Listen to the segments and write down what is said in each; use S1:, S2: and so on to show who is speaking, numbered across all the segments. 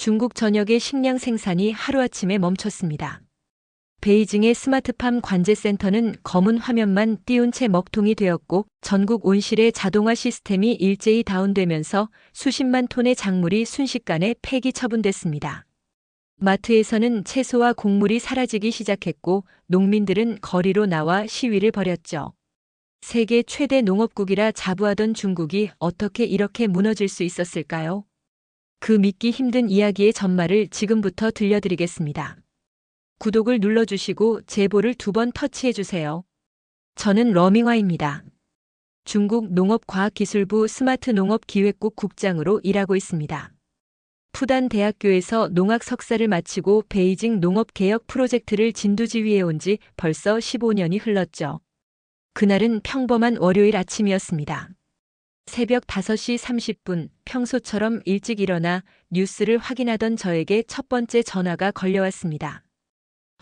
S1: 중국 전역의 식량 생산이 하루아침에 멈췄습니다. 베이징의 스마트팜 관제센터는 검은 화면만 띄운 채 먹통이 되었고 전국 온실의 자동화 시스템이 일제히 다운되면서 수십만 톤의 작물이 순식간에 폐기 처분됐습니다. 마트에서는 채소와 곡물이 사라지기 시작했고 농민들은 거리로 나와 시위를 벌였죠. 세계 최대 농업국이라 자부하던 중국이 어떻게 이렇게 무너질 수 있었을까요? 그 믿기 힘든 이야기의 전말을 지금부터 들려드리겠습니다. 구독을 눌러주시고 제보를 2번 터치해주세요. 저는 러밍화입니다. 중국 농업과학기술부 스마트농업기획국 국장으로 일하고 있습니다. 푸단 대학교에서 농학 석사를 마치고 베이징 농업개혁 프로젝트를 진두지휘해 온 지 벌써 15년이 흘렀죠. 그날은 평범한 월요일 아침이었습니다. 새벽 5시 30분 평소처럼 일찍 일어나 뉴스를 확인하던 저에게 첫 번째 전화가 걸려왔습니다.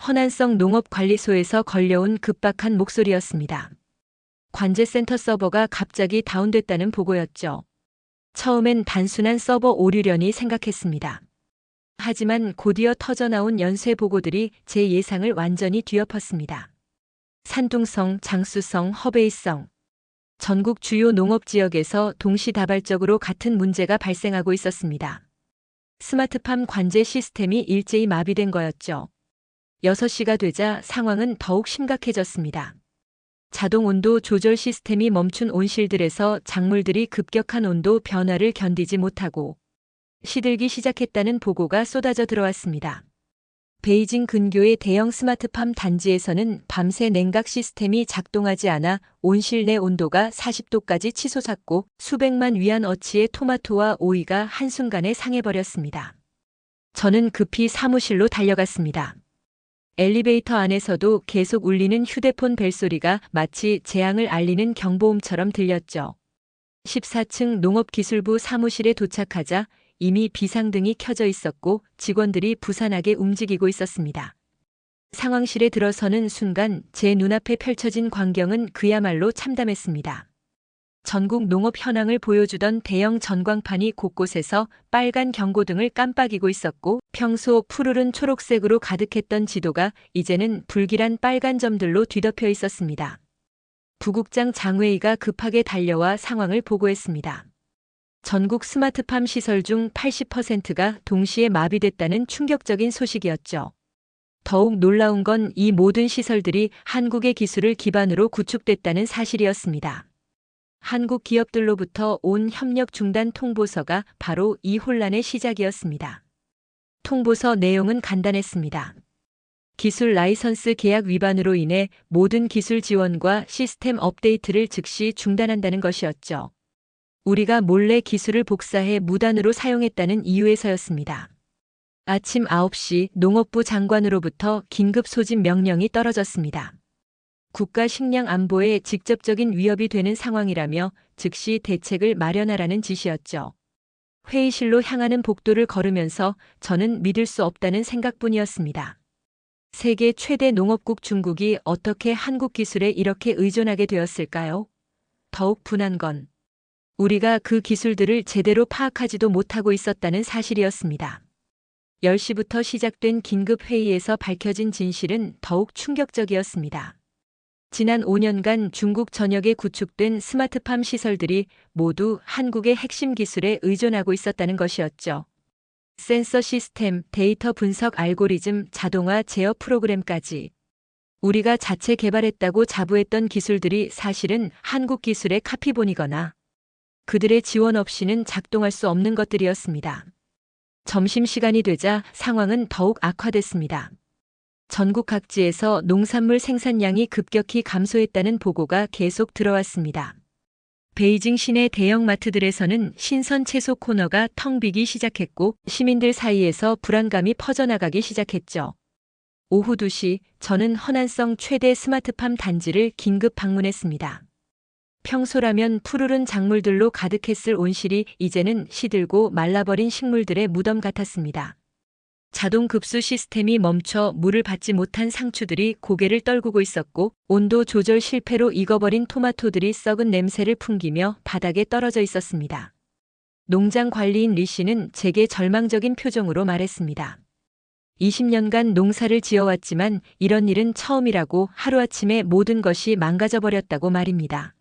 S1: 허난성 농업관리소에서 걸려온 급박한 목소리였습니다. 관제센터 서버가 갑자기 다운됐다는 보고였죠. 처음엔 단순한 서버 오류려니 생각했습니다. 하지만 곧이어 터져나온 연쇄 보고들이 제 예상을 완전히 뒤엎었습니다. 산둥성, 장쑤성, 허베이성. 전국 주요 농업지역에서 동시다발적으로 같은 문제가 발생하고 있었습니다. 스마트팜 관제 시스템이 일제히 마비된 거였죠. 6시가 되자 상황은 더욱 심각해졌습니다. 자동 온도 조절 시스템이 멈춘 온실들에서 작물들이 급격한 온도 변화를 견디지 못하고 시들기 시작했다는 보고가 쏟아져 들어왔습니다. 베이징 근교의 대형 스마트팜 단지에서는 밤새 냉각 시스템이 작동하지 않아 온실 내 온도가 40도까지 치솟았고 수백만 위안 어치의 토마토와 오이가 한순간에 상해버렸습니다. 저는 급히 사무실로 달려갔습니다. 엘리베이터 안에서도 계속 울리는 휴대폰 벨소리가 마치 재앙을 알리는 경보음처럼 들렸죠. 14층 농업기술부 사무실에 도착하자 이미 비상등이 켜져 있었고 직원들이 부산하게 움직이고 있었습니다. 상황실에 들어서는 순간 제 눈앞에 펼쳐진 광경은 그야말로 참담했습니다. 전국 농업 현황을 보여주던 대형 전광판이 곳곳에서 빨간 경고등을 깜빡이고 있었고 평소 푸르른 초록색으로 가득했던 지도가 이제는 불길한 빨간 점들로 뒤덮여 있었습니다. 부국장 장회의가 급하게 달려와 상황을 보고했습니다. 전국 스마트팜 시설 중 80%가 동시에 마비됐다는 충격적인 소식이었죠. 더욱 놀라운 건 이 모든 시설들이 한국의 기술을 기반으로 구축됐다는 사실이었습니다. 한국 기업들로부터 온 협력 중단 통보서가 바로 이 혼란의 시작이었습니다. 통보서 내용은 간단했습니다. 기술 라이선스 계약 위반으로 인해 모든 기술 지원과 시스템 업데이트를 즉시 중단한다는 것이었죠. 우리가 몰래 기술을 복사해 무단으로 사용했다는 이유에서였습니다. 아침 9시 농업부 장관으로부터 긴급 소집 명령이 떨어졌습니다. 국가 식량 안보에 직접적인 위협이 되는 상황이라며 즉시 대책을 마련하라는 지시였죠. 회의실로 향하는 복도를 걸으면서 저는 믿을 수 없다는 생각뿐이었습니다. 세계 최대 농업국 중국이 어떻게 한국 기술에 이렇게 의존하게 되었을까요? 더욱 분한 건 우리가 그 기술들을 제대로 파악하지도 못하고 있었다는 사실이었습니다. 10시부터 시작된 긴급회의에서 밝혀진 진실은 더욱 충격적이었습니다. 지난 5년간 중국 전역에 구축된 스마트팜 시설들이 모두 한국의 핵심 기술에 의존하고 있었다는 것이었죠. 센서 시스템, 데이터 분석 알고리즘, 자동화 제어 프로그램까지 우리가 자체 개발했다고 자부했던 기술들이 사실은 한국 기술의 카피본이거나 그들의 지원 없이는 작동할 수 없는 것들이었습니다. 점심시간이 되자 상황은 더욱 악화됐습니다. 전국 각지에서 농산물 생산량이 급격히 감소했다는 보고가 계속 들어왔습니다. 베이징 시내 대형 마트들에서는 신선 채소 코너가 텅 비기 시작했고 시민들 사이에서 불안감이 퍼져나가기 시작했죠. 오후 2시 저는 허난성 최대 스마트팜 단지를 긴급 방문했습니다. 평소라면 푸르른 작물들로 가득했을 온실이 이제는 시들고 말라버린 식물들의 무덤 같았습니다. 자동 급수 시스템이 멈춰 물을 받지 못한 상추들이 고개를 떨구고 있었고 온도 조절 실패로 익어버린 토마토들이 썩은 냄새를 풍기며 바닥에 떨어져 있었습니다. 농장 관리인 리 씨는 제게 절망적인 표정으로 말했습니다. 20년간 농사를 지어왔지만 이런 일은 처음이라고 하루아침에 모든 것이 망가져버렸다고 말입니다.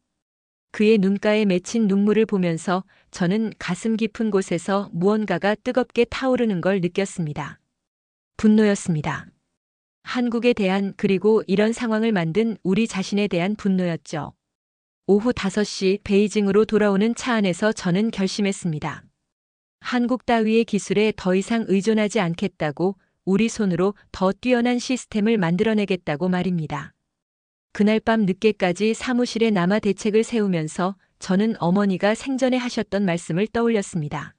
S1: 그의 눈가에 맺힌 눈물을 보면서 저는 가슴 깊은 곳에서 무언가가 뜨겁게 타오르는 걸 느꼈습니다. 분노였습니다. 한국에 대한 그리고 이런 상황을 만든 우리 자신에 대한 분노였죠. 오후 5시 베이징으로 돌아오는 차 안에서 저는 결심했습니다. 한국 따위의 기술에 더 이상 의존하지 않겠다고 우리 손으로 더 뛰어난 시스템을 만들어내겠다고 말입니다. 그날 밤 늦게까지 사무실에 남아 대책을 세우면서 저는 어머니가 생전에 하셨던 말씀을 떠올렸습니다.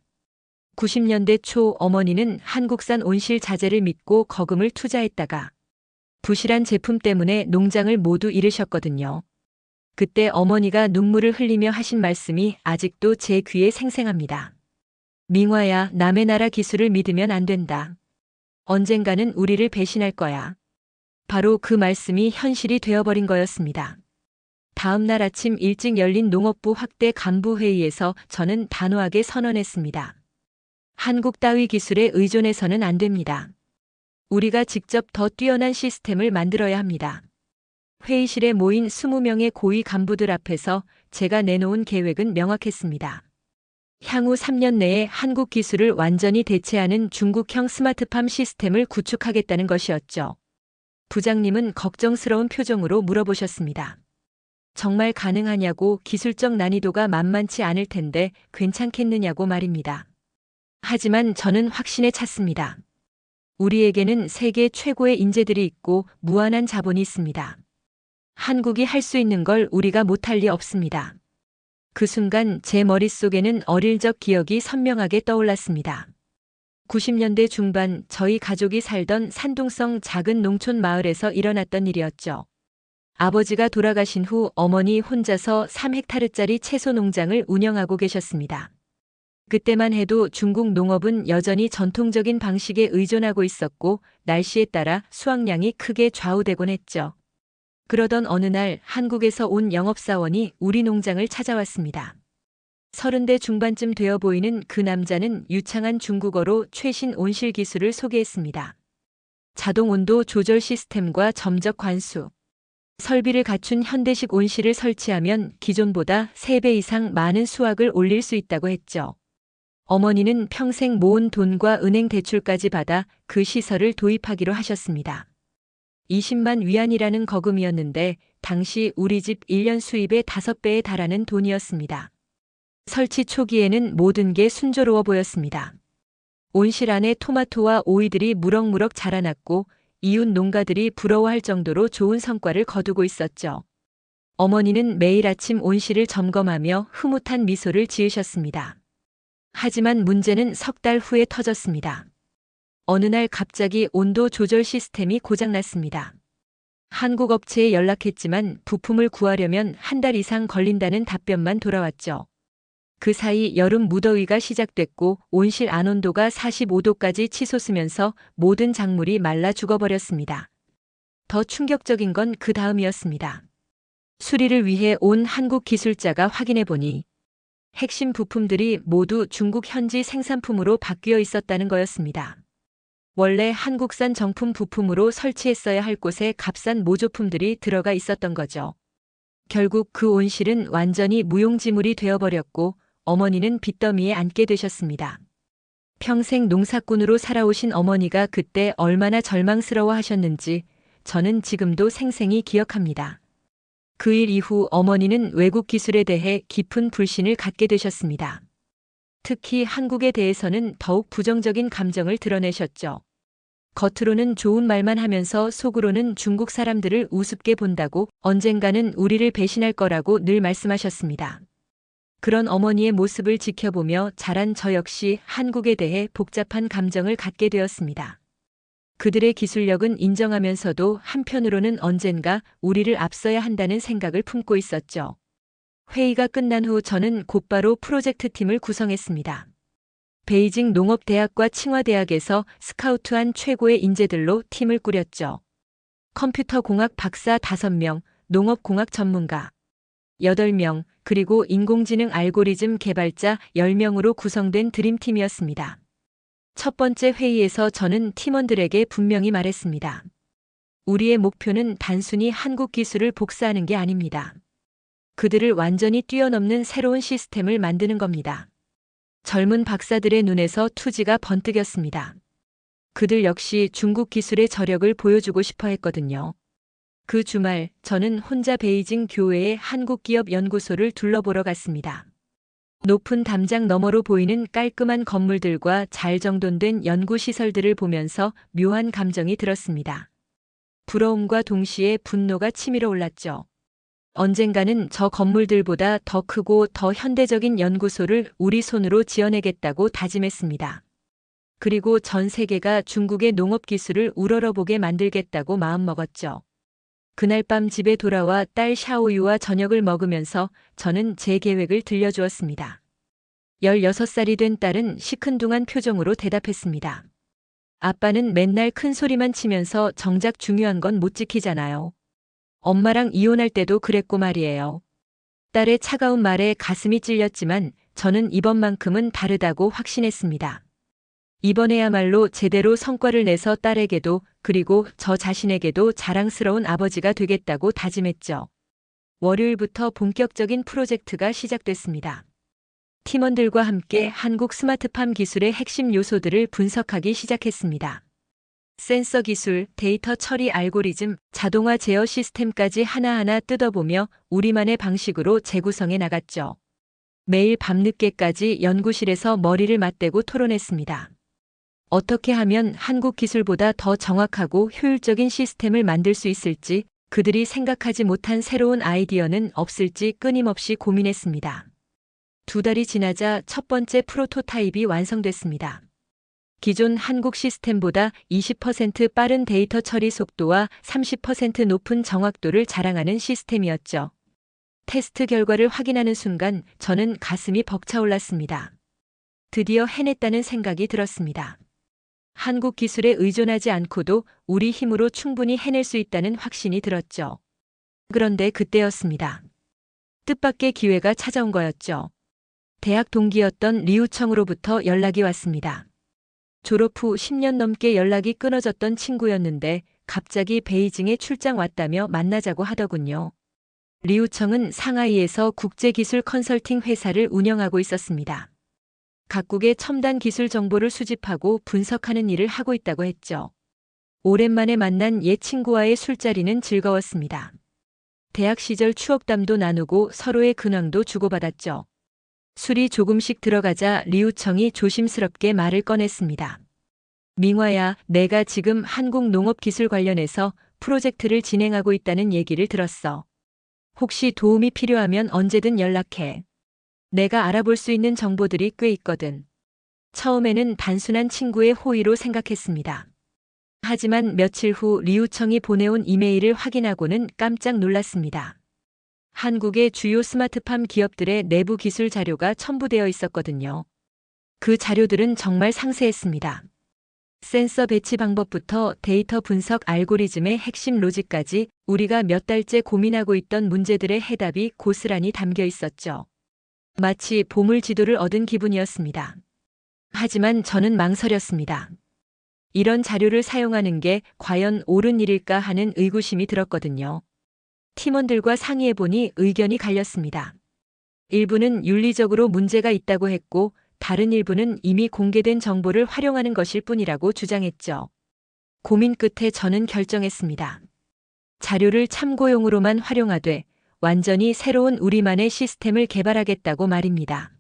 S1: 90년대 초 어머니는 한국산 온실 자재를 믿고 거금을 투자했다가 부실한 제품 때문에 농장을 모두 잃으셨거든요. 그때 어머니가 눈물을 흘리며 하신 말씀이 아직도 제 귀에 생생합니다. 민화야, 남의 나라 기술을 믿으면 안 된다. 언젠가는 우리를 배신할 거야. 바로 그 말씀이 현실이 되어버린 거였습니다. 다음 날 아침 일찍 열린 농업부 확대 간부 회의에서 저는 단호하게 선언했습니다. 한국 따위 기술에 의존해서는 안 됩니다. 우리가 직접 더 뛰어난 시스템을 만들어야 합니다. 회의실에 모인 20명의 고위 간부들 앞에서 제가 내놓은 계획은 명확했습니다. 향후 3년 내에 한국 기술을 완전히 대체하는 중국형 스마트팜 시스템을 구축하겠다는 것이었죠. 부장님은 걱정스러운 표정으로 물어보셨습니다. 정말 가능하냐고. 기술적 난이도가 만만치 않을 텐데 괜찮겠느냐고 말입니다. 하지만 저는 확신에 찼습니다. 우리에게는 세계 최고의 인재들이 있고 무한한 자본이 있습니다. 한국이 할 수 있는 걸 우리가 못할 리 없습니다. 그 순간 제 머릿속에는 어릴 적 기억이 선명하게 떠올랐습니다. 90년대 중반 저희 가족이 살던 산둥성 작은 농촌 마을에서 일어났던 일이었죠. 아버지가 돌아가신 후 어머니 혼자서 3헥타르짜리 채소 농장을 운영하고 계셨습니다. 그때만 해도 중국 농업은 여전히 전통적인 방식에 의존하고 있었고 날씨에 따라 수확량이 크게 좌우되곤 했죠. 그러던 어느 날 한국에서 온 영업사원이 우리 농장을 찾아왔습니다. 30대 중반쯤 되어 보이는 그 남자는 유창한 중국어로 최신 온실 기술을 소개했습니다. 자동 온도 조절 시스템과 점적 관수, 설비를 갖춘 현대식 온실을 설치하면 기존보다 3배 이상 많은 수확을 올릴 수 있다고 했죠. 어머니는 평생 모은 돈과 은행 대출까지 받아 그 시설을 도입하기로 하셨습니다. 20만 위안이라는 거금이었는데 당시 우리 집 1년 수입의 5배에 달하는 돈이었습니다. 설치 초기에는 모든 게 순조로워 보였습니다. 온실 안에 토마토와 오이들이 무럭무럭 자라났고 이웃 농가들이 부러워할 정도로 좋은 성과를 거두고 있었죠. 어머니는 매일 아침 온실을 점검하며 흐뭇한 미소를 지으셨습니다. 하지만 문제는 3달 후에 터졌습니다. 어느 날 갑자기 온도 조절 시스템이 고장났습니다. 한국 업체에 연락했지만 부품을 구하려면 1달 이상 걸린다는 답변만 돌아왔죠. 그 사이 여름 무더위가 시작됐고 온실 안온도가 45도까지 치솟으면서 모든 작물이 말라 죽어버렸습니다. 더 충격적인 건 그 다음이었습니다. 수리를 위해 온 한국 기술자가 확인해보니 핵심 부품들이 모두 중국 현지 생산품으로 바뀌어 있었다는 거였습니다. 원래 한국산 정품 부품으로 설치했어야 할 곳에 값싼 모조품들이 들어가 있었던 거죠. 결국 그 온실은 완전히 무용지물이 되어버렸고 어머니는 빚더미에 앉게 되셨습니다. 평생 농사꾼으로 살아오신 어머니가 그때 얼마나 절망스러워 하셨는지 저는 지금도 생생히 기억합니다. 그 일 이후 어머니는 외국 기술에 대해 깊은 불신을 갖게 되셨습니다. 특히 한국에 대해서는 더욱 부정적인 감정을 드러내셨죠. 겉으로는 좋은 말만 하면서 속으로는 중국 사람들을 우습게 본다고 언젠가는 우리를 배신할 거라고 늘 말씀하셨습니다. 그런 어머니의 모습을 지켜보며 자란 저 역시 한국에 대해 복잡한 감정을 갖게 되었습니다. 그들의 기술력은 인정하면서도 한편으로는 언젠가 우리를 앞서야 한다는 생각을 품고 있었죠. 회의가 끝난 후 저는 곧바로 프로젝트 팀을 구성했습니다. 베이징 농업대학과 칭화대학에서 스카우트한 최고의 인재들로 팀을 꾸렸죠. 컴퓨터공학 박사 5명, 농업공학 전문가, 8명, 그리고 인공지능 알고리즘 개발자 10명으로 구성된 드림팀이었습니다. 첫 번째 회의에서 저는 팀원들에게 분명히 말했습니다. 우리의 목표는 단순히 한국 기술을 복사하는 게 아닙니다. 그들을 완전히 뛰어넘는 새로운 시스템을 만드는 겁니다. 젊은 박사들의 눈에서 투지가 번뜩였습니다. 그들 역시 중국 기술의 저력을 보여주고 싶어 했거든요. 그 주말 저는 혼자 베이징 교외의 한국 기업 연구소를 둘러보러 갔습니다. 높은 담장 너머로 보이는 깔끔한 건물들과 잘 정돈된 연구시설들을 보면서 묘한 감정이 들었습니다. 부러움과 동시에 분노가 치밀어 올랐죠. 언젠가는 저 건물들보다 더 크고 더 현대적인 연구소를 우리 손으로 지어내겠다고 다짐했습니다. 그리고 전 세계가 중국의 농업 기술을 우러러보게 만들겠다고 마음먹었죠. 그날 밤 집에 돌아와 딸 샤오유와 저녁을 먹으면서 저는 제 계획을 들려주었습니다. 16살이 된 딸은 시큰둥한 표정으로 대답했습니다. 아빠는 맨날 큰 소리만 치면서 정작 중요한 건 못 지키잖아요. 엄마랑 이혼할 때도 그랬고 말이에요. 딸의 차가운 말에 가슴이 찔렸지만 저는 이번만큼은 다르다고 확신했습니다. 이번에야말로 제대로 성과를 내서 딸에게도 그리고 저 자신에게도 자랑스러운 아버지가 되겠다고 다짐했죠. 월요일부터 본격적인 프로젝트가 시작됐습니다. 팀원들과 함께 한국 스마트팜 기술의 핵심 요소들을 분석하기 시작했습니다. 센서 기술, 데이터 처리 알고리즘, 자동화 제어 시스템까지 하나하나 뜯어보며 우리만의 방식으로 재구성해 나갔죠. 매일 밤늦게까지 연구실에서 머리를 맞대고 토론했습니다. 어떻게 하면 한국 기술보다 더 정확하고 효율적인 시스템을 만들 수 있을지, 그들이 생각하지 못한 새로운 아이디어는 없을지 끊임없이 고민했습니다. 2달이 지나자 첫 번째 프로토타입이 완성됐습니다. 기존 한국 시스템보다 20% 빠른 데이터 처리 속도와 30% 높은 정확도를 자랑하는 시스템이었죠. 테스트 결과를 확인하는 순간 저는 가슴이 벅차올랐습니다. 드디어 해냈다는 생각이 들었습니다. 한국 기술에 의존하지 않고도 우리 힘으로 충분히 해낼 수 있다는 확신이 들었죠. 그런데 그때였습니다. 뜻밖의 기회가 찾아온 거였죠. 대학 동기였던 리우청으로부터 연락이 왔습니다. 졸업 후 10년 넘게 연락이 끊어졌던 친구였는데 갑자기 베이징에 출장 왔다며 만나자고 하더군요. 리우청은 상하이에서 국제기술 컨설팅 회사를 운영하고 있었습니다. 각국의 첨단 기술 정보를 수집하고 분석하는 일을 하고 있다고 했죠. 오랜만에 만난 옛 친구와의 술자리는 즐거웠습니다. 대학 시절 추억담도 나누고 서로의 근황도 주고받았죠. 술이 조금씩 들어가자 리우청이 조심스럽게 말을 꺼냈습니다. 민화야, 내가 지금 한국 농업 기술 관련해서 프로젝트를 진행하고 있다는 얘기를 들었어. 혹시 도움이 필요하면 언제든 연락해. 내가 알아볼 수 있는 정보들이 꽤 있거든. 처음에는 단순한 친구의 호의로 생각했습니다. 하지만 며칠 후 리우청이 보내온 이메일을 확인하고는 깜짝 놀랐습니다. 한국의 주요 스마트팜 기업들의 내부 기술 자료가 첨부되어 있었거든요. 그 자료들은 정말 상세했습니다. 센서 배치 방법부터 데이터 분석 알고리즘의 핵심 로직까지 우리가 몇 달째 고민하고 있던 문제들의 해답이 고스란히 담겨 있었죠. 마치 보물 지도를 얻은 기분이었습니다. 하지만 저는 망설였습니다. 이런 자료를 사용하는 게 과연 옳은 일일까 하는 의구심이 들었거든요. 팀원들과 상의해보니 의견이 갈렸습니다. 일부는 윤리적으로 문제가 있다고 했고 다른 일부는 이미 공개된 정보를 활용하는 것일 뿐이라고 주장했죠. 고민 끝에 저는 결정했습니다. 자료를 참고용으로만 활용하되 완전히 새로운 우리만의 시스템을 개발하겠다고 말입니다.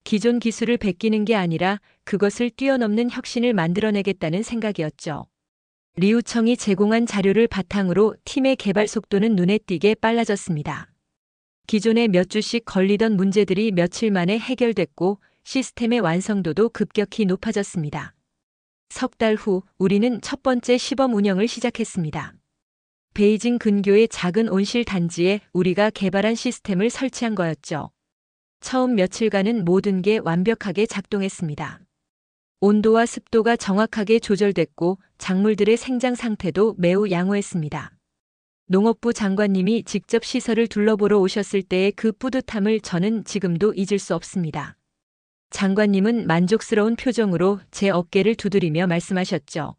S1: 기존 기술을 베끼는 게 아니라 그것을 뛰어넘는 혁신을 만들어내겠다는 생각이었죠. 리우청이 제공한 자료를 바탕으로 팀의 개발 속도는 눈에 띄게 빨라졌습니다. 기존에 몇 주씩 걸리던 문제들이 며칠 만에 해결됐고 시스템의 완성도도 급격히 높아졌습니다. 석 달 후 우리는 첫 번째 시범 운영을 시작했습니다. 베이징 근교의 작은 온실 단지에 우리가 개발한 시스템을 설치한 거였죠. 처음 며칠간은 모든 게 완벽하게 작동했습니다. 온도와 습도가 정확하게 조절됐고 작물들의 생장 상태도 매우 양호했습니다. 농업부 장관님이 직접 시설을 둘러보러 오셨을 때의 그 뿌듯함을 저는 지금도 잊을 수 없습니다. 장관님은 만족스러운 표정으로 제 어깨를 두드리며 말씀하셨죠.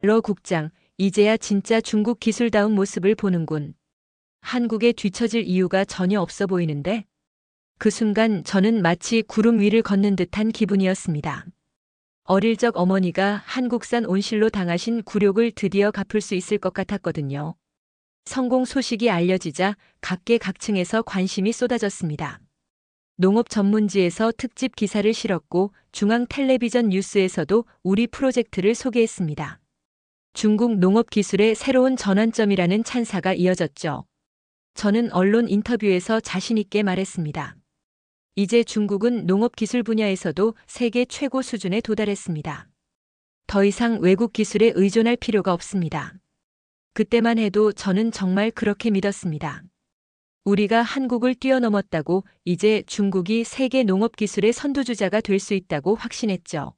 S1: 러 국장, 이제야 진짜 중국 기술다운 모습을 보는군. 한국에 뒤처질 이유가 전혀 없어 보이는데? 그 순간 저는 마치 구름 위를 걷는 듯한 기분이었습니다. 어릴 적 어머니가 한국산 온실로 당하신 굴욕을 드디어 갚을 수 있을 것 같았거든요. 성공 소식이 알려지자 각계각층에서 관심이 쏟아졌습니다. 농업 전문지에서 특집 기사를 실었고 중앙 텔레비전 뉴스에서도 우리 프로젝트를 소개했습니다. 중국 농업 기술의 새로운 전환점이라는 찬사가 이어졌죠. 저는 언론 인터뷰에서 자신 있게 말했습니다. 이제 중국은 농업 기술 분야에서도 세계 최고 수준에 도달했습니다. 더 이상 외국 기술에 의존할 필요가 없습니다. 그때만 해도 저는 정말 그렇게 믿었습니다. 우리가 한국을 뛰어넘었다고 이제 중국이 세계 농업 기술의 선두주자가 될 수 있다고 확신했죠.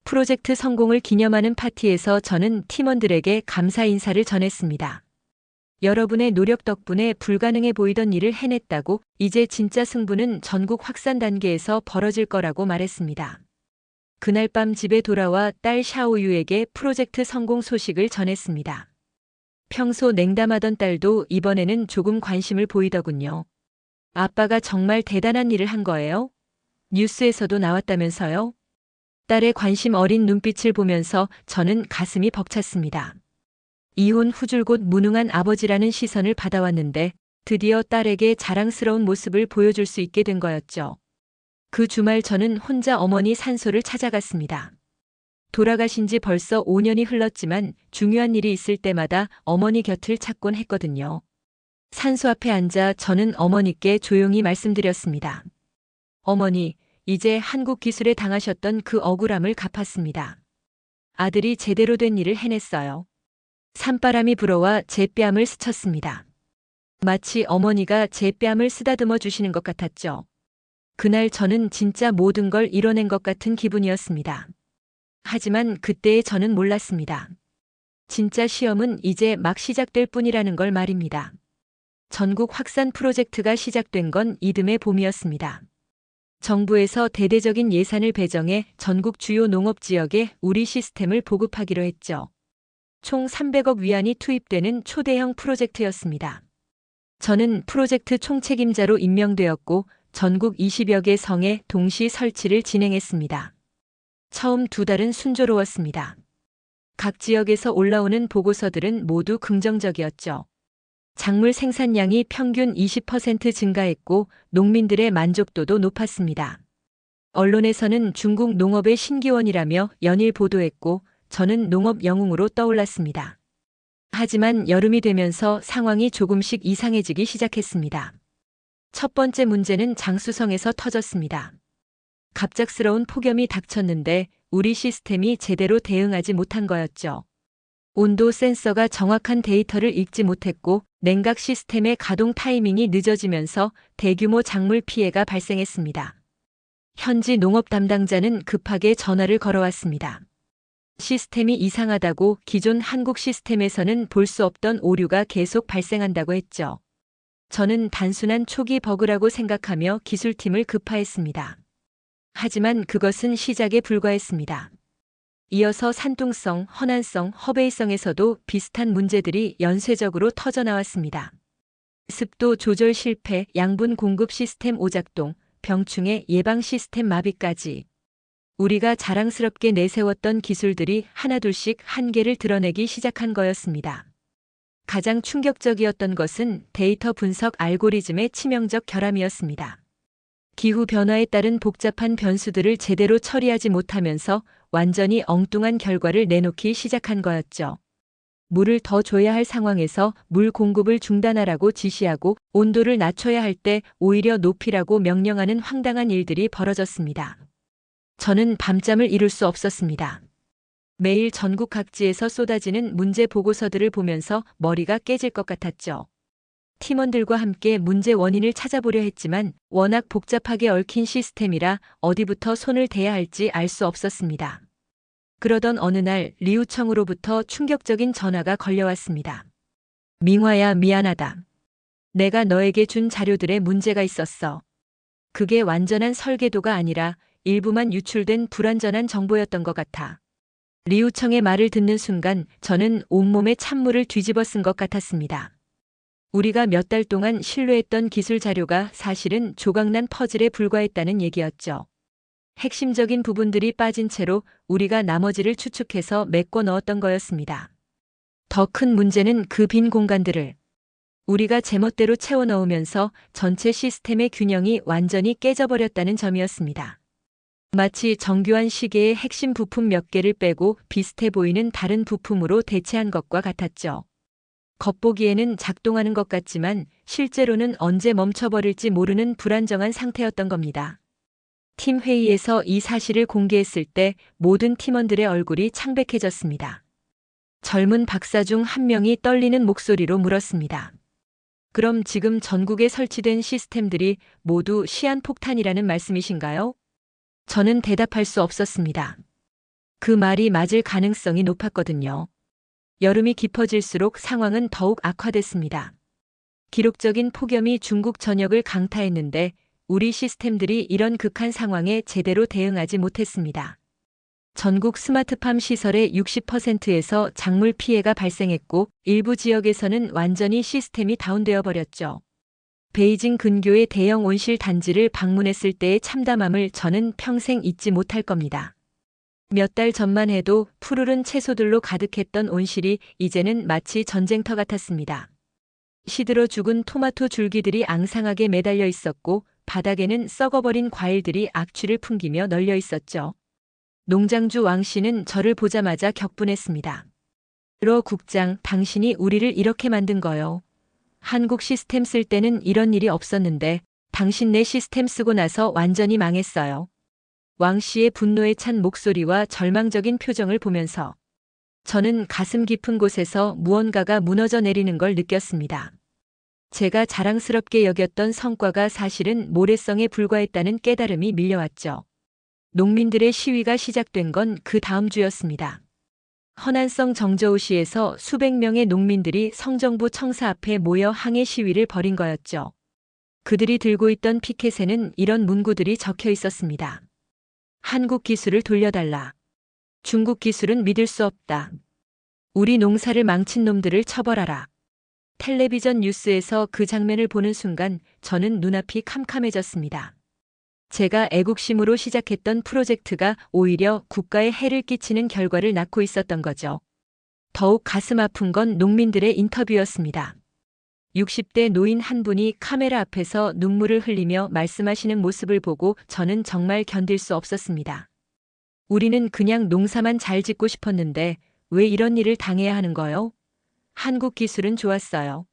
S1: 프로젝트 성공을 기념하는 파티에서 저는 팀원들에게 감사 인사를 전했습니다. 여러분의 노력 덕분에 불가능해 보이던 일을 해냈다고 이제 진짜 승부는 전국 확산 단계에서 벌어질 거라고 말했습니다. 그날 밤 집에 돌아와 딸 샤오유에게 프로젝트 성공 소식을 전했습니다. 평소 냉담하던 딸도 이번에는 조금 관심을 보이더군요. 아빠가 정말 대단한 일을 한 거예요? 뉴스에서도 나왔다면서요? 딸의 관심 어린 눈빛을 보면서 저는 가슴이 벅찼습니다. 이혼 후 줄곧 무능한 아버지라는 시선을 받아왔는데 드디어 딸에게 자랑스러운 모습을 보여줄 수 있게 된 거였죠. 그 주말 저는 혼자 어머니 산소를 찾아갔습니다. 돌아가신 지 벌써 5년이 흘렀지만 중요한 일이 있을 때마다 어머니 곁을 찾곤 했거든요. 산소 앞에 앉아 저는 어머니께 조용히 말씀드렸습니다. 어머니, 이제 한국 기술에 당하셨던 그 억울함을 갚았습니다. 아들이 제대로 된 일을 해냈어요. 산바람이 불어와 제 뺨을 스쳤습니다. 마치 어머니가 제 뺨을 쓰다듬어 주시는 것 같았죠. 그날 저는 진짜 모든 걸 이뤄낸 것 같은 기분이었습니다. 하지만 그때의 저는 몰랐습니다. 진짜 시험은 이제 막 시작될 뿐이라는 걸 말입니다. 전국 확산 프로젝트가 시작된 건 이듬해 봄이었습니다. 정부에서 대대적인 예산을 배정해 전국 주요 농업지역에 우리 시스템을 보급하기로 했죠. 총 300억 위안이 투입되는 초대형 프로젝트였습니다. 저는 프로젝트 총책임자로 임명되었고 전국 20여 개 성에 동시 설치를 진행했습니다. 처음 2달은 순조로웠습니다. 각 지역에서 올라오는 보고서들은 모두 긍정적이었죠. 작물 생산량이 평균 20% 증가했고 농민들의 만족도도 높았습니다. 언론에서는 중국 농업의 신기원이라며 연일 보도했고 저는 농업 영웅으로 떠올랐습니다. 하지만 여름이 되면서 상황이 조금씩 이상해지기 시작했습니다. 첫 번째 문제는 장수성에서 터졌습니다. 갑작스러운 폭염이 닥쳤는데 우리 시스템이 제대로 대응하지 못한 거였죠. 온도 센서가 정확한 데이터를 읽지 못했고 냉각 시스템의 가동 타이밍이 늦어지면서 대규모 작물 피해가 발생했습니다. 현지 농업 담당자는 급하게 전화를 걸어왔습니다. 시스템이 이상하다고 기존 한국 시스템에서는 볼 수 없던 오류가 계속 발생한다고 했죠. 저는 단순한 초기 버그라고 생각하며 기술팀을 급파했습니다. 하지만 그것은 시작에 불과했습니다. 이어서 산둥성, 허난성, 허베이성에서도 비슷한 문제들이 연쇄적으로 터져나왔습니다. 습도 조절 실패, 양분 공급 시스템 오작동, 병충해 예방 시스템 마비까지. 우리가 자랑스럽게 내세웠던 기술들이 하나둘씩 한계를 드러내기 시작한 거였습니다. 가장 충격적이었던 것은 데이터 분석 알고리즘의 치명적 결함이었습니다. 기후변화에 따른 복잡한 변수들을 제대로 처리하지 못하면서 완전히 엉뚱한 결과를 내놓기 시작한 거였죠. 물을 더 줘야 할 상황에서 물 공급을 중단하라고 지시하고 온도를 낮춰야 할 때 오히려 높이라고 명령하는 황당한 일들이 벌어졌습니다. 저는 밤잠을 이룰 수 없었습니다. 매일 전국 각지에서 쏟아지는 문제 보고서들을 보면서 머리가 깨질 것 같았죠. 팀원들과 함께 문제 원인을 찾아보려 했지만 워낙 복잡하게 얽힌 시스템이라 어디부터 손을 대야 할지 알 수 없었습니다. 그러던 어느 날 리우청으로부터 충격적인 전화가 걸려왔습니다. 민화야, 미안하다. 내가 너에게 준 자료들에 문제가 있었어. 그게 완전한 설계도가 아니라 일부만 유출된 불완전한 정보였던 것 같아. 리우청의 말을 듣는 순간 저는 온몸에 찬물을 뒤집어 쓴 것 같았습니다. 우리가 몇 달 동안 신뢰했던 기술 자료가 사실은 조각난 퍼즐에 불과했다는 얘기였죠. 핵심적인 부분들이 빠진 채로 우리가 나머지를 추측해서 메꿔 넣었던 거였습니다. 더 큰 문제는 그 빈 공간들을 우리가 제멋대로 채워 넣으면서 전체 시스템의 균형이 완전히 깨져버렸다는 점이었습니다. 마치 정교한 시계의 핵심 부품 몇 개를 빼고 비슷해 보이는 다른 부품으로 대체한 것과 같았죠. 겉보기에는 작동하는 것 같지만 실제로는 언제 멈춰버릴지 모르는 불안정한 상태였던 겁니다. 팀 회의에서 이 사실을 공개했을 때 모든 팀원들의 얼굴이 창백해졌습니다. 젊은 박사 중 한 명이 떨리는 목소리로 물었습니다. 그럼 지금 전국에 설치된 시스템들이 모두 시한폭탄이라는 말씀이신가요? 저는 대답할 수 없었습니다. 그 말이 맞을 가능성이 높았거든요. 여름이 깊어질수록 상황은 더욱 악화됐습니다. 기록적인 폭염이 중국 전역을 강타했는데 우리 시스템들이 이런 극한 상황에 제대로 대응하지 못했습니다. 전국 스마트팜 시설의 60%에서 작물 피해가 발생했고 일부 지역에서는 완전히 시스템이 다운되어 버렸죠. 베이징 근교의 대형 온실 단지를 방문했을 때의 참담함을 저는 평생 잊지 못할 겁니다. 몇 달 전만 해도 푸르른 채소들로 가득했던 온실이 이제는 마치 전쟁터 같았습니다. 시들어 죽은 토마토 줄기들이 앙상하게 매달려 있었고 바닥에는 썩어버린 과일들이 악취를 풍기며 널려 있었죠. 농장주 왕 씨는 저를 보자마자 격분했습니다. 러 국장, 당신이 우리를 이렇게 만든 거요. 한국 시스템 쓸 때는 이런 일이 없었는데 당신 내 시스템 쓰고 나서 완전히 망했어요. 왕 씨의 분노에 찬 목소리와 절망적인 표정을 보면서 저는 가슴 깊은 곳에서 무언가가 무너져 내리는 걸 느꼈습니다. 제가 자랑스럽게 여겼던 성과가 사실은 모래성에 불과했다는 깨달음이 밀려왔죠. 농민들의 시위가 시작된 건 그 다음 주였습니다. 허난성 정저우시에서 수백 명의 농민들이 성정부 청사 앞에 모여 항해 시위를 벌인 거였죠. 그들이 들고 있던 피켓에는 이런 문구들이 적혀 있었습니다. 한국 기술을 돌려달라. 중국 기술은 믿을 수 없다. 우리 농사를 망친 놈들을 처벌하라. 텔레비전 뉴스에서 그 장면을 보는 순간 저는 눈앞이 캄캄해졌습니다. 제가 애국심으로 시작했던 프로젝트가 오히려 국가에 해를 끼치는 결과를 낳고 있었던 거죠. 더욱 가슴 아픈 건 농민들의 인터뷰였습니다. 60대 노인 한 분이 카메라 앞에서 눈물을 흘리며 말씀하시는 모습을 보고 저는 정말 견딜 수 없었습니다. 우리는 그냥 농사만 잘 짓고 싶었는데 왜 이런 일을 당해야 하는 거요? 한국 기술은 좋았어요.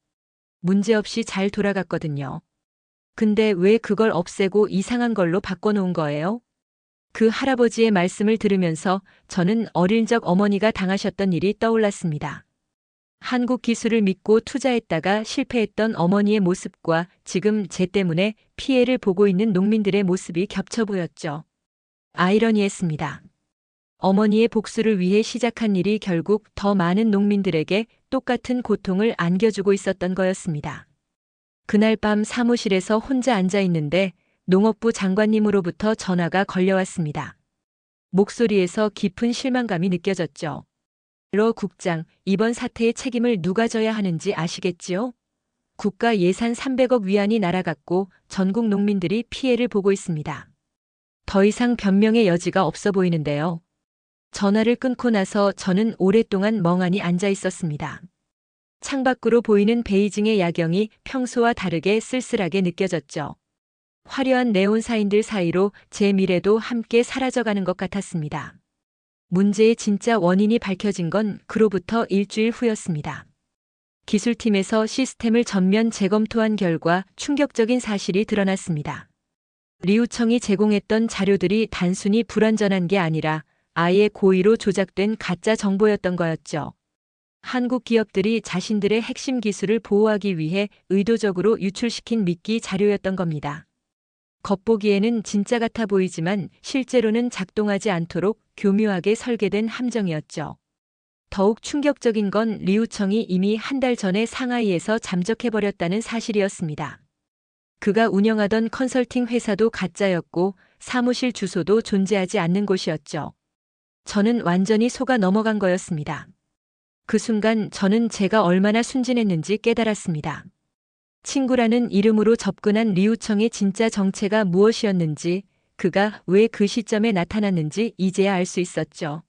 S1: 문제없이 잘 돌아갔거든요. 근데 왜 그걸 없애고 이상한 걸로 바꿔놓은 거예요? 그 할아버지의 말씀을 들으면서 저는 어릴 적 어머니가 당하셨던 일이 떠올랐습니다. 한국 기술을 믿고 투자했다가 실패했던 어머니의 모습과 지금 제 때문에 피해를 보고 있는 농민들의 모습이 겹쳐 보였죠. 아이러니했습니다. 어머니의 복수를 위해 시작한 일이 결국 더 많은 농민들에게 똑같은 고통을 안겨주고 있었던 거였습니다. 그날 밤 사무실에서 혼자 앉아 있는데 농업부 장관님으로부터 전화가 걸려왔습니다. 목소리에서 깊은 실망감이 느껴졌죠. 러 국장, 이번 사태의 책임을 누가 져야 하는지 아시겠지요? 국가 예산 300억 위안이 날아갔고 전국 농민들이 피해를 보고 있습니다. 더 이상 변명의 여지가 없어 보이는데요. 전화를 끊고 나서 저는 오랫동안 멍하니 앉아 있었습니다. 창밖으로 보이는 베이징의 야경이 평소와 다르게 쓸쓸하게 느껴졌죠. 화려한 네온 사인들 사이로 제 미래도 함께 사라져가는 것 같았습니다. 문제의 진짜 원인이 밝혀진 건 그로부터 일주일 후였습니다. 기술팀에서 시스템을 전면 재검토한 결과 충격적인 사실이 드러났습니다. 리우청이 제공했던 자료들이 단순히 불완전한 게 아니라 아예 고의로 조작된 가짜 정보였던 거였죠. 한국 기업들이 자신들의 핵심 기술을 보호하기 위해 의도적으로 유출시킨 미끼 자료였던 겁니다. 겉보기에는 진짜 같아 보이지만 실제로는 작동하지 않도록 교묘하게 설계된 함정이었죠. 더욱 충격적인 건 리우청이 이미 한 달 전에 상하이에서 잠적해버렸다는 사실이었습니다. 그가 운영하던 컨설팅 회사도 가짜였고 사무실 주소도 존재하지 않는 곳이었죠. 저는 완전히 속아 넘어간 거였습니다. 그 순간 저는 제가 얼마나 순진했는지 깨달았습니다. 친구라는 이름으로 접근한 리우청의 진짜 정체가 무엇이었는지, 그가 왜 그 시점에 나타났는지 이제야 알 수 있었죠.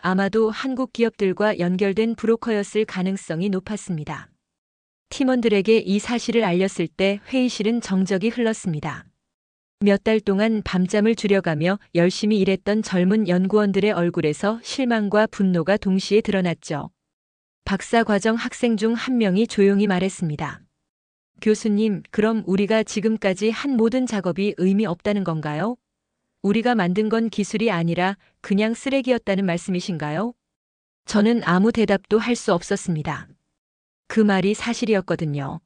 S1: 아마도 한국 기업들과 연결된 브로커였을 가능성이 높았습니다. 팀원들에게 이 사실을 알렸을 때 회의실은 정적이 흘렀습니다. 몇 달 동안 밤잠을 줄여가며 열심히 일했던 젊은 연구원들의 얼굴에서 실망과 분노가 동시에 드러났죠. 박사과정 학생 중 한 명이 조용히 말했습니다. 교수님, 그럼 우리가 지금까지 한 모든 작업이 의미 없다는 건가요? 우리가 만든 건 기술이 아니라 그냥 쓰레기였다는 말씀이신가요? 저는 아무 대답도 할 수 없었습니다. 그 말이 사실이었거든요.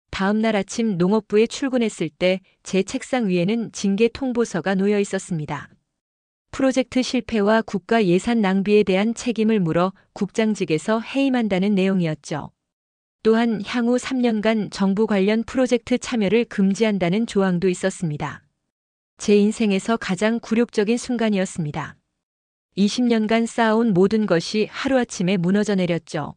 S1: 다음 날 아침 농업부에 출근했을 때 제 책상 위에는 징계 통보서가 놓여 있었습니다. 프로젝트 실패와 국가 예산 낭비에 대한 책임을 물어 국장직에서 해임한다는 내용이었죠. 또한 향후 3년간 정부 관련 프로젝트 참여를 금지한다는 조항도 있었습니다. 제 인생에서 가장 굴욕적인 순간이었습니다. 20년간 쌓아온 모든 것이 하루아침에 무너져 내렸죠.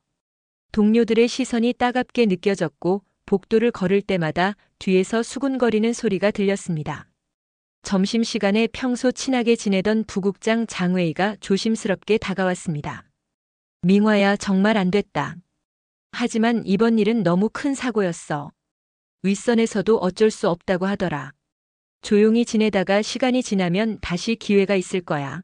S1: 동료들의 시선이 따갑게 느껴졌고 복도를 걸을 때마다 뒤에서 수군거리는 소리가 들렸습니다. 점심시간에 평소 친하게 지내던 부국장 장웨이가 조심스럽게 다가왔습니다. 민화야, 정말 안 됐다. 하지만 이번 일은 너무 큰 사고였어. 윗선에서도 어쩔 수 없다고 하더라. 조용히 지내다가 시간이 지나면 다시 기회가 있을 거야.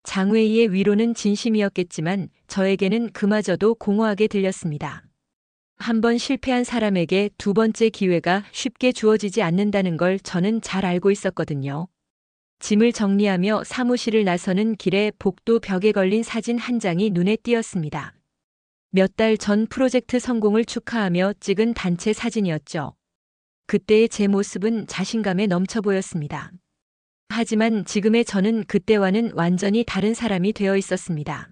S1: 장웨이의 위로는 진심이었겠지만 저에게는 그마저도 공허하게 들렸습니다. 한 번 실패한 사람에게 두 번째 기회가 쉽게 주어지지 않는다는 걸 저는 잘 알고 있었거든요. 짐을 정리하며 사무실을 나서는 길에 복도 벽에 걸린 사진 한 장이 눈에 띄었습니다. 몇 달 전 프로젝트 성공을 축하하며 찍은 단체 사진이었죠. 그때의 제 모습은 자신감에 넘쳐 보였습니다. 하지만 지금의 저는 그때와는 완전히 다른 사람이 되어 있었습니다.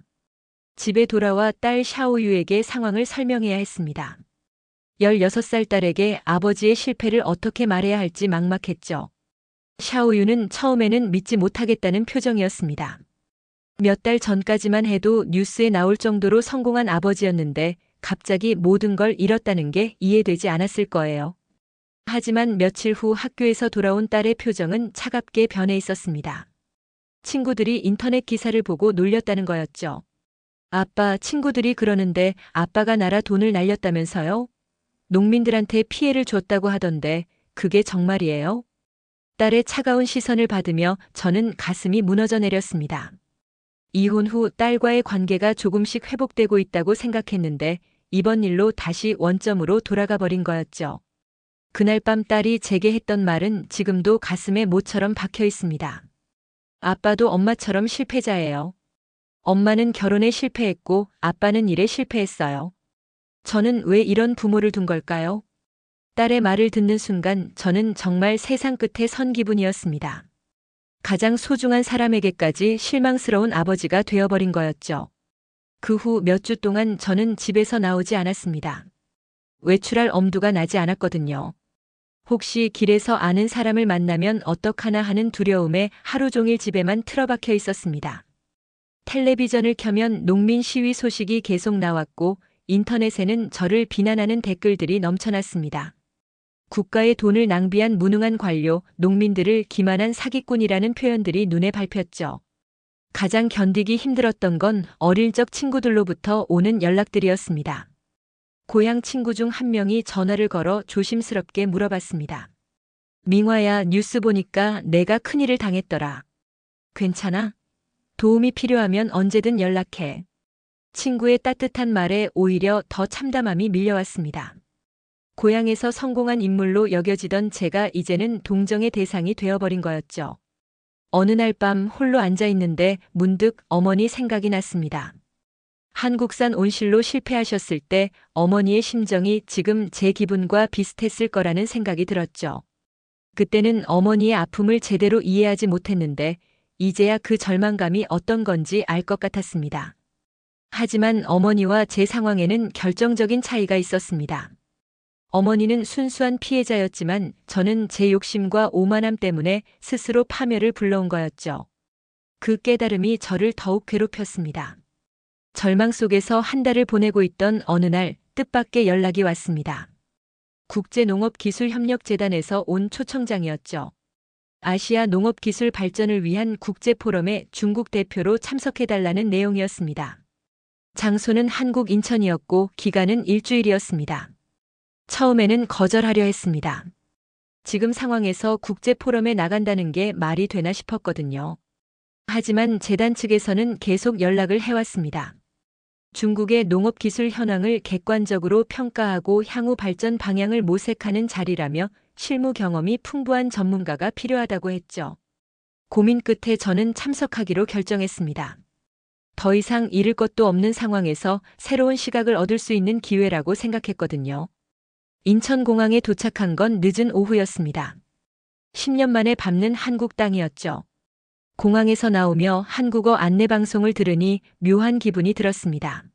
S1: 집에 돌아와 딸 샤오유에게 상황을 설명해야 했습니다. 16살 딸에게 아버지의 실패를 어떻게 말해야 할지 막막했죠. 샤오유는 처음에는 믿지 못하겠다는 표정이었습니다. 몇 달 전까지만 해도 뉴스에 나올 정도로 성공한 아버지였는데 갑자기 모든 걸 잃었다는 게 이해되지 않았을 거예요. 하지만 며칠 후 학교에서 돌아온 딸의 표정은 차갑게 변해 있었습니다. 친구들이 인터넷 기사를 보고 놀렸다는 거였죠. 아빠, 친구들이 그러는데 아빠가 나라 돈을 날렸다면서요? 농민들한테 피해를 줬다고 하던데 그게 정말이에요? 딸의 차가운 시선을 받으며 저는 가슴이 무너져 내렸습니다. 이혼 후 딸과의 관계가 조금씩 회복되고 있다고 생각했는데 이번 일로 다시 원점으로 돌아가 버린 거였죠. 그날 밤 딸이 제게 했던 말은 지금도 가슴에 모처럼 박혀 있습니다. 아빠도 엄마처럼 실패자예요. 엄마는 결혼에 실패했고 아빠는 일에 실패했어요. 저는 왜 이런 부모를 둔 걸까요? 딸의 말을 듣는 순간 저는 정말 세상 끝에 선 기분이었습니다. 가장 소중한 사람에게까지 실망스러운 아버지가 되어버린 거였죠. 그 후 몇 주 동안 저는 집에서 나오지 않았습니다. 외출할 엄두가 나지 않았거든요. 혹시 길에서 아는 사람을 만나면 어떡하나 하는 두려움에 하루 종일 집에만 틀어박혀 있었습니다. 텔레비전을 켜면 농민 시위 소식이 계속 나왔고 인터넷에는 저를 비난하는 댓글들이 넘쳐났습니다. 국가의 돈을 낭비한 무능한 관료, 농민들을 기만한 사기꾼이라는 표현들이 눈에 밟혔죠. 가장 견디기 힘들었던 건 어릴 적 친구들로부터 오는 연락들이었습니다. 고향 친구 중 한 명이 전화를 걸어 조심스럽게 물어봤습니다. 민화야, 뉴스 보니까 내가 큰일을 당했더라. 괜찮아? 도움이 필요하면 언제든 연락해. 친구의 따뜻한 말에 오히려 더 참담함이 밀려왔습니다. 고향에서 성공한 인물로 여겨지던 제가 이제는 동정의 대상이 되어버린 거였죠. 어느 날 밤 홀로 앉아 있는데 문득 어머니 생각이 났습니다. 한국산 온실로 실패하셨을 때 어머니의 심정이 지금 제 기분과 비슷했을 거라는 생각이 들었죠. 그때는 어머니의 아픔을 제대로 이해하지 못했는데 이제야 그 절망감이 어떤 건지 알 것 같았습니다. 하지만 어머니와 제 상황에는 결정적인 차이가 있었습니다. 어머니는 순수한 피해자였지만 저는 제 욕심과 오만함 때문에 스스로 파멸을 불러온 거였죠. 그 깨달음이 저를 더욱 괴롭혔습니다. 절망 속에서 한 달을 보내고 있던 어느 날 뜻밖의 연락이 왔습니다. 국제농업기술협력재단에서 온 초청장이었죠. 아시아 농업기술 발전을 위한 국제포럼에 중국 대표로 참석해달라는 내용이었습니다. 장소는 한국 인천이었고 기간은 일주일이었습니다. 처음에는 거절하려 했습니다. 지금 상황에서 국제포럼에 나간다는 게 말이 되나 싶었거든요. 하지만 재단 측에서는 계속 연락을 해왔습니다. 중국의 농업기술 현황을 객관적으로 평가하고 향후 발전 방향을 모색하는 자리라며 실무 경험이 풍부한 전문가가 필요하다고 했죠. 고민 끝에 저는 참석하기로 결정했습니다. 더 이상 잃을 것도 없는 상황에서 새로운 시각을 얻을 수 있는 기회라고 생각했거든요. 인천공항에 도착한 건 늦은 오후였습니다. 10년 만에 밟는 한국 땅이었죠. 공항에서 나오며 한국어 안내방송을 들으니 묘한 기분이 들었습니다.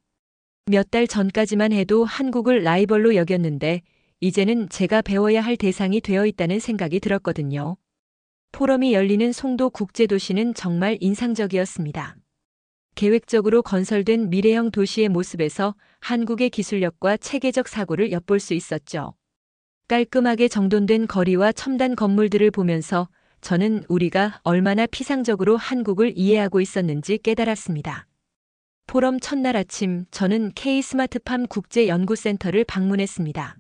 S1: 몇 달 전까지만 해도 한국을 라이벌로 여겼는데 이제는 제가 배워야 할 대상이 되어 있다는 생각이 들었거든요. 포럼이 열리는 송도 국제도시는 정말 인상적이었습니다. 계획적으로 건설된 미래형 도시의 모습에서 한국의 기술력과 체계적 사고를 엿볼 수 있었죠. 깔끔하게 정돈된 거리와 첨단 건물들을 보면서 저는 우리가 얼마나 피상적으로 한국을 이해하고 있었는지 깨달았습니다. 포럼 첫날 아침 저는 K-스마트팜 국제연구센터를 방문했습니다.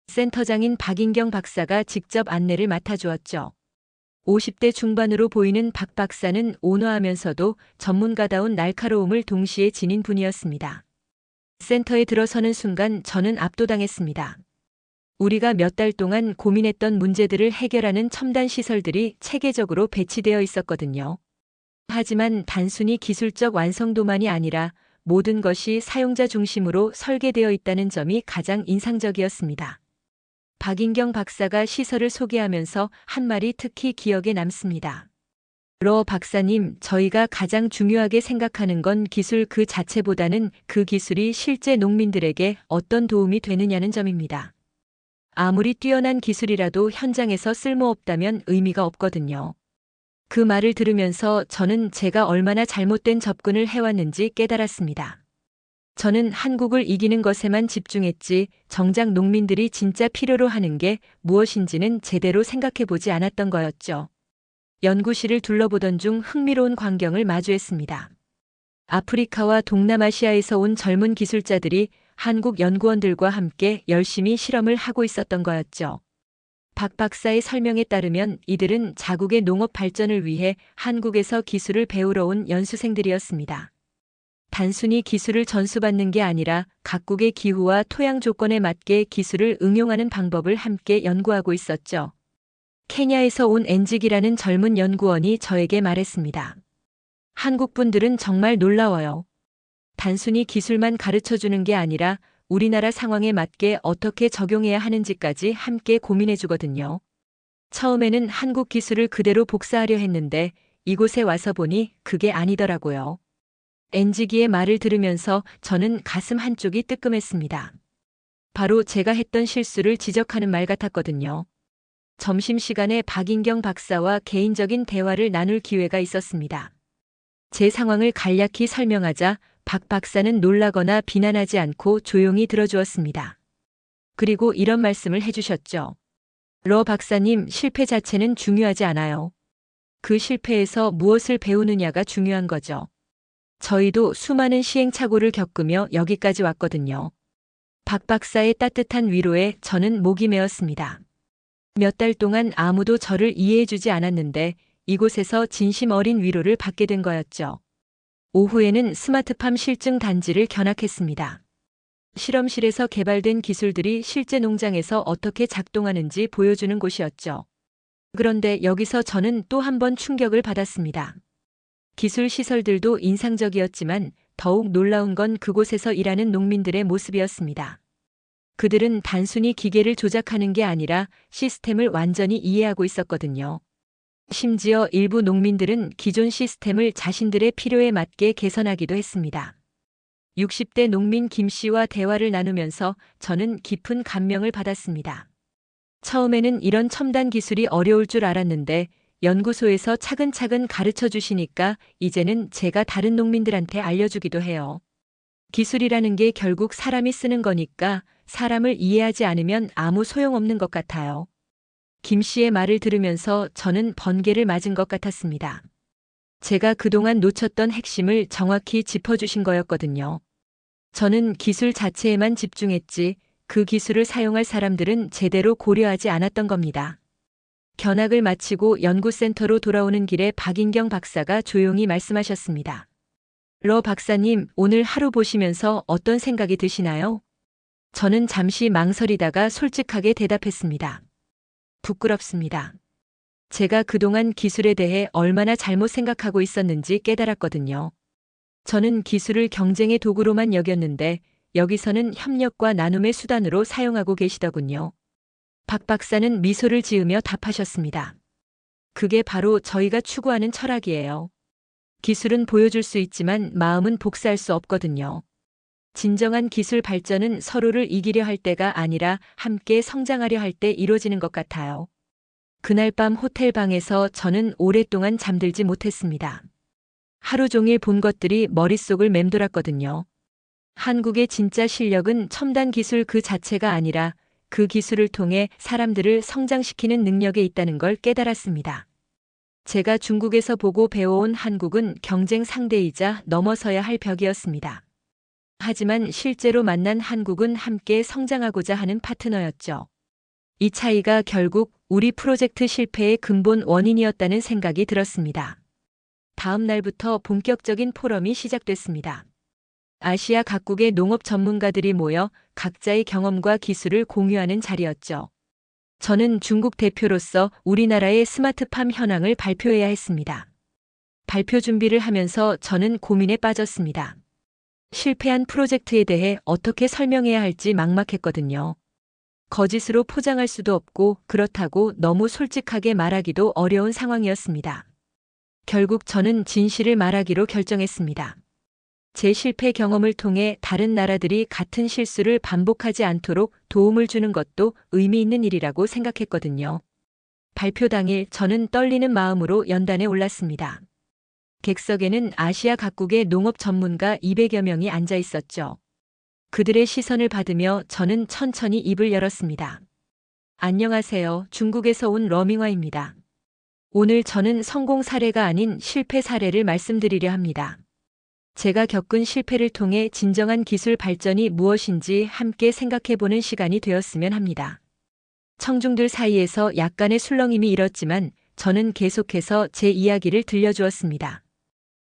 S1: 센터장인 박인경 박사가 직접 안내를 맡아주었죠. 50대 중반으로 보이는 박 박사는 온화하면서도 전문가다운 날카로움을 동시에 지닌 분이었습니다. 센터에 들어서는 순간 저는 압도당했습니다. 우리가 몇 달 동안 고민했던 문제들을 해결하는 첨단 시설들이 체계적으로 배치되어 있었거든요. 하지만 단순히 기술적 완성도만이 아니라 모든 것이 사용자 중심으로 설계되어 있다는 점이 가장 인상적이었습니다. 박인경 박사가 시설을 소개하면서 한 말이 특히 기억에 남습니다. 러 박사님, 저희가 가장 중요하게 생각하는 건 기술 그 자체보다는 그 기술이 실제 농민들에게 어떤 도움이 되느냐는 점입니다. 아무리 뛰어난 기술이라도 현장에서 쓸모없다면 의미가 없거든요. 그 말을 들으면서 저는 제가 얼마나 잘못된 접근을 해왔는지 깨달았습니다. 저는 한국을 이기는 것에만 집중했지 정작 농민들이 진짜 필요로 하는 게 무엇인지는 제대로 생각해보지 않았던 거였죠. 연구실을 둘러보던 중 흥미로운 광경을 마주했습니다. 아프리카와 동남아시아에서 온 젊은 기술자들이 한국 연구원들과 함께 열심히 실험을 하고 있었던 거였죠. 박 박사의 설명에 따르면 이들은 자국의 농업 발전을 위해 한국에서 기술을 배우러 온 연수생들이었습니다. 단순히 기술을 전수받는 게 아니라 각국의 기후와 토양 조건에 맞게 기술을 응용하는 방법을 함께 연구하고 있었죠. 케냐에서 온 엔직이라는 젊은 연구원이 저에게 말했습니다. 한국 분들은 정말 놀라워요. 단순히 기술만 가르쳐주는 게 아니라 우리나라 상황에 맞게 어떻게 적용해야 하는지까지 함께 고민해 주거든요. 처음에는 한국 기술을 그대로 복사하려 했는데 이곳에 와서 보니 그게 아니더라고요. 엔지기의 말을 들으면서 저는 가슴 한쪽이 뜨끔했습니다. 바로 제가 했던 실수를 지적하는 말 같았거든요. 점심시간에 박인경 박사와 개인적인 대화를 나눌 기회가 있었습니다. 제 상황을 간략히 설명하자 박 박사는 놀라거나 비난하지 않고 조용히 들어주었습니다. 그리고 이런 말씀을 해주셨죠. 러 박사님, 실패 자체는 중요하지 않아요. 그 실패에서 무엇을 배우느냐가 중요한 거죠. 저희도 수많은 시행착오를 겪으며 여기까지 왔거든요. 박 박사의 따뜻한 위로에 저는 목이 메었습니다. 몇 달 동안 아무도 저를 이해해주지 않았는데 이곳에서 진심 어린 위로를 받게 된 거였죠. 오후에는 스마트팜 실증 단지를 견학했습니다. 실험실에서 개발된 기술들이 실제 농장에서 어떻게 작동하는지 보여주는 곳이었죠. 그런데 여기서 저는 또 한 번 충격을 받았습니다. 기술 시설들도 인상적이었지만 더욱 놀라운 건 그곳에서 일하는 농민들의 모습이었습니다. 그들은 단순히 기계를 조작하는 게 아니라 시스템을 완전히 이해하고 있었거든요. 심지어 일부 농민들은 기존 시스템을 자신들의 필요에 맞게 개선하기도 했습니다. 60대 농민 김 씨와 대화를 나누면서 저는 깊은 감명을 받았습니다. 처음에는 이런 첨단 기술이 어려울 줄 알았는데 연구소에서 차근차근 가르쳐 주시니까 이제는 제가 다른 농민들한테 알려주기도 해요. 기술이라는 게 결국 사람이 쓰는 거니까 사람을 이해하지 않으면 아무 소용없는 것 같아요. 김 씨의 말을 들으면서 저는 번개를 맞은 것 같았습니다. 제가 그동안 놓쳤던 핵심을 정확히 짚어주신 거였거든요. 저는 기술 자체에만 집중했지 그 기술을 사용할 사람들은 제대로 고려하지 않았던 겁니다. 견학을 마치고 연구센터로 돌아오는 길에 박인경 박사가 조용히 말씀하셨습니다. 러 박사님, 오늘 하루 보시면서 어떤 생각이 드시나요? 저는 잠시 망설이다가 솔직하게 대답했습니다. 부끄럽습니다. 제가 그동안 기술에 대해 얼마나 잘못 생각하고 있었는지 깨달았거든요. 저는 기술을 경쟁의 도구로만 여겼는데 여기서는 협력과 나눔의 수단으로 사용하고 계시더군요. 박 박사는 미소를 지으며 답하셨습니다. 그게 바로 저희가 추구하는 철학이에요. 기술은 보여줄 수 있지만 마음은 복사할 수 없거든요. 진정한 기술 발전은 서로를 이기려 할 때가 아니라 함께 성장하려 할 때 이루어지는 것 같아요. 그날 밤 호텔 방에서 저는 오랫동안 잠들지 못했습니다. 하루 종일 본 것들이 머릿속을 맴돌았거든요. 한국의 진짜 실력은 첨단 기술 그 자체가 아니라 그 기술을 통해 사람들을 성장시키는 능력에 있다는 걸 깨달았습니다. 제가 중국에서 보고 배워온 한국은 경쟁 상대이자 넘어서야 할 벽이었습니다. 하지만 실제로 만난 한국은 함께 성장하고자 하는 파트너였죠. 이 차이가 결국 우리 프로젝트 실패의 근본 원인이었다는 생각이 들었습니다. 다음 날부터 본격적인 포럼이 시작됐습니다. 아시아 각국의 농업 전문가들이 모여 각자의 경험과 기술을 공유하는 자리였죠. 저는 중국 대표로서 우리나라의 스마트팜 현황을 발표해야 했습니다. 발표 준비를 하면서 저는 고민에 빠졌습니다. 실패한 프로젝트에 대해 어떻게 설명해야 할지 막막했거든요. 거짓으로 포장할 수도 없고 그렇다고 너무 솔직하게 말하기도 어려운 상황이었습니다. 결국 저는 진실을 말하기로 결정했습니다. 제 실패 경험을 통해 다른 나라들이 같은 실수를 반복하지 않도록 도움을 주는 것도 의미 있는 일이라고 생각했거든요. 발표 당일 저는 떨리는 마음으로 연단에 올랐습니다. 객석에는 아시아 각국의 농업 전문가 200여 명이 앉아 있었죠. 그들의 시선을 받으며 저는 천천히 입을 열었습니다. 안녕하세요. 중국에서 온 러밍화입니다. 오늘 저는 성공 사례가 아닌 실패 사례를 말씀드리려 합니다. 제가 겪은 실패를 통해 진정한 기술 발전이 무엇인지 함께 생각해보는 시간이 되었으면 합니다. 청중들 사이에서 약간의 술렁임이 일었지만 저는 계속해서 제 이야기를 들려주었습니다.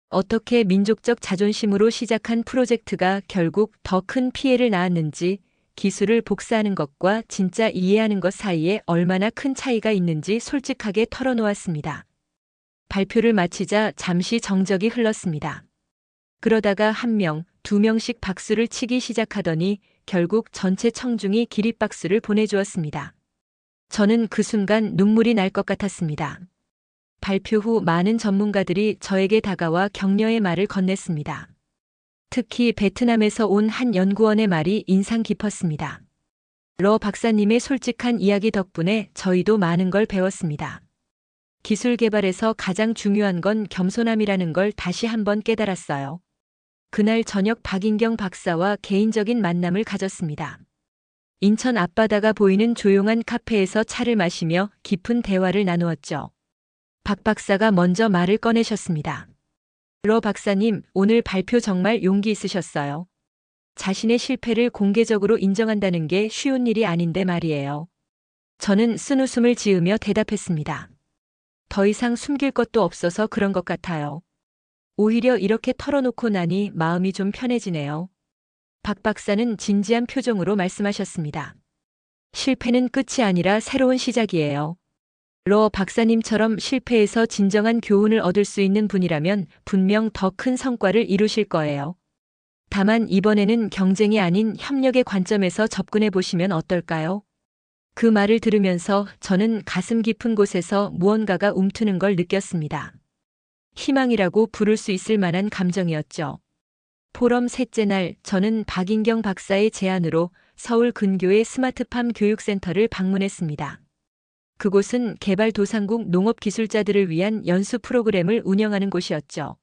S1: 어떻게 민족적 자존심으로 시작한 프로젝트가 결국 더 큰 피해를 낳았는지, 기술을 복사하는 것과 진짜 이해하는 것 사이에 얼마나 큰 차이가 있는지 솔직하게 털어놓았습니다. 발표를 마치자 잠시 정적이 흘렀습니다. 그러다가 1명, 2명씩 박수를 치기 시작하더니 결국 전체 청중이 기립박수를 보내주었습니다. 저는 그 순간 눈물이 날 것 같았습니다. 발표 후 많은 전문가들이 저에게 다가와 격려의 말을 건넸습니다. 특히 베트남에서 온 한 연구원의 말이 인상 깊었습니다. 러 박사님의 솔직한 이야기 덕분에 저희도 많은 걸 배웠습니다. 기술 개발에서 가장 중요한 건 겸손함이라는 걸 다시 한번 깨달았어요. 그날 저녁 박인경 박사와 개인적인 만남을 가졌습니다. 인천 앞바다가 보이는 조용한 카페에서 차를 마시며 깊은 대화를 나누었죠. 박 박사가 먼저 말을 꺼내셨습니다. 러 박사님, 오늘 발표 정말 용기 있으셨어요. 자신의 실패를 공개적으로 인정한다는 게 쉬운 일이 아닌데 말이에요. 저는 쓴웃음을 지으며 대답했습니다. 더 이상 숨길 것도 없어서 그런 것 같아요. 오히려 이렇게 털어놓고 나니 마음이 좀 편해지네요. 박 박사는 진지한 표정으로 말씀하셨습니다. 실패는 끝이 아니라 새로운 시작이에요. 러 박사님처럼 실패에서 진정한 교훈을 얻을 수 있는 분이라면 분명 더 큰 성과를 이루실 거예요. 다만 이번에는 경쟁이 아닌 협력의 관점에서 접근해 보시면 어떨까요? 그 말을 들으면서 저는 가슴 깊은 곳에서 무언가가 움트는 걸 느꼈습니다. 희망이라고 부를 수 있을 만한 감정이었죠. 포럼 셋째 날 저는 박인경 박사의 제안으로 서울 근교의 스마트팜 교육센터를 방문했습니다. 그곳은 개발도상국 농업기술자들을 위한 연수 프로그램을 운영하는 곳이었죠.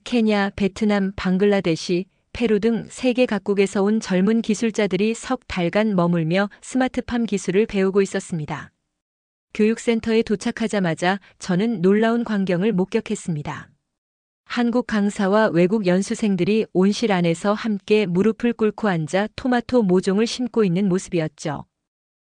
S1: 케냐, 베트남, 방글라데시, 페루 등 세계 각국에서 온 젊은 기술자들이 석 달간 머물며 스마트팜 기술을 배우고 있었습니다. 교육센터에 도착하자마자 저는 놀라운 광경을 목격했습니다. 한국 강사와 외국 연수생들이 온실 안에서 함께 무릎을 꿇고 앉아 토마토 모종을 심고 있는 모습이었죠.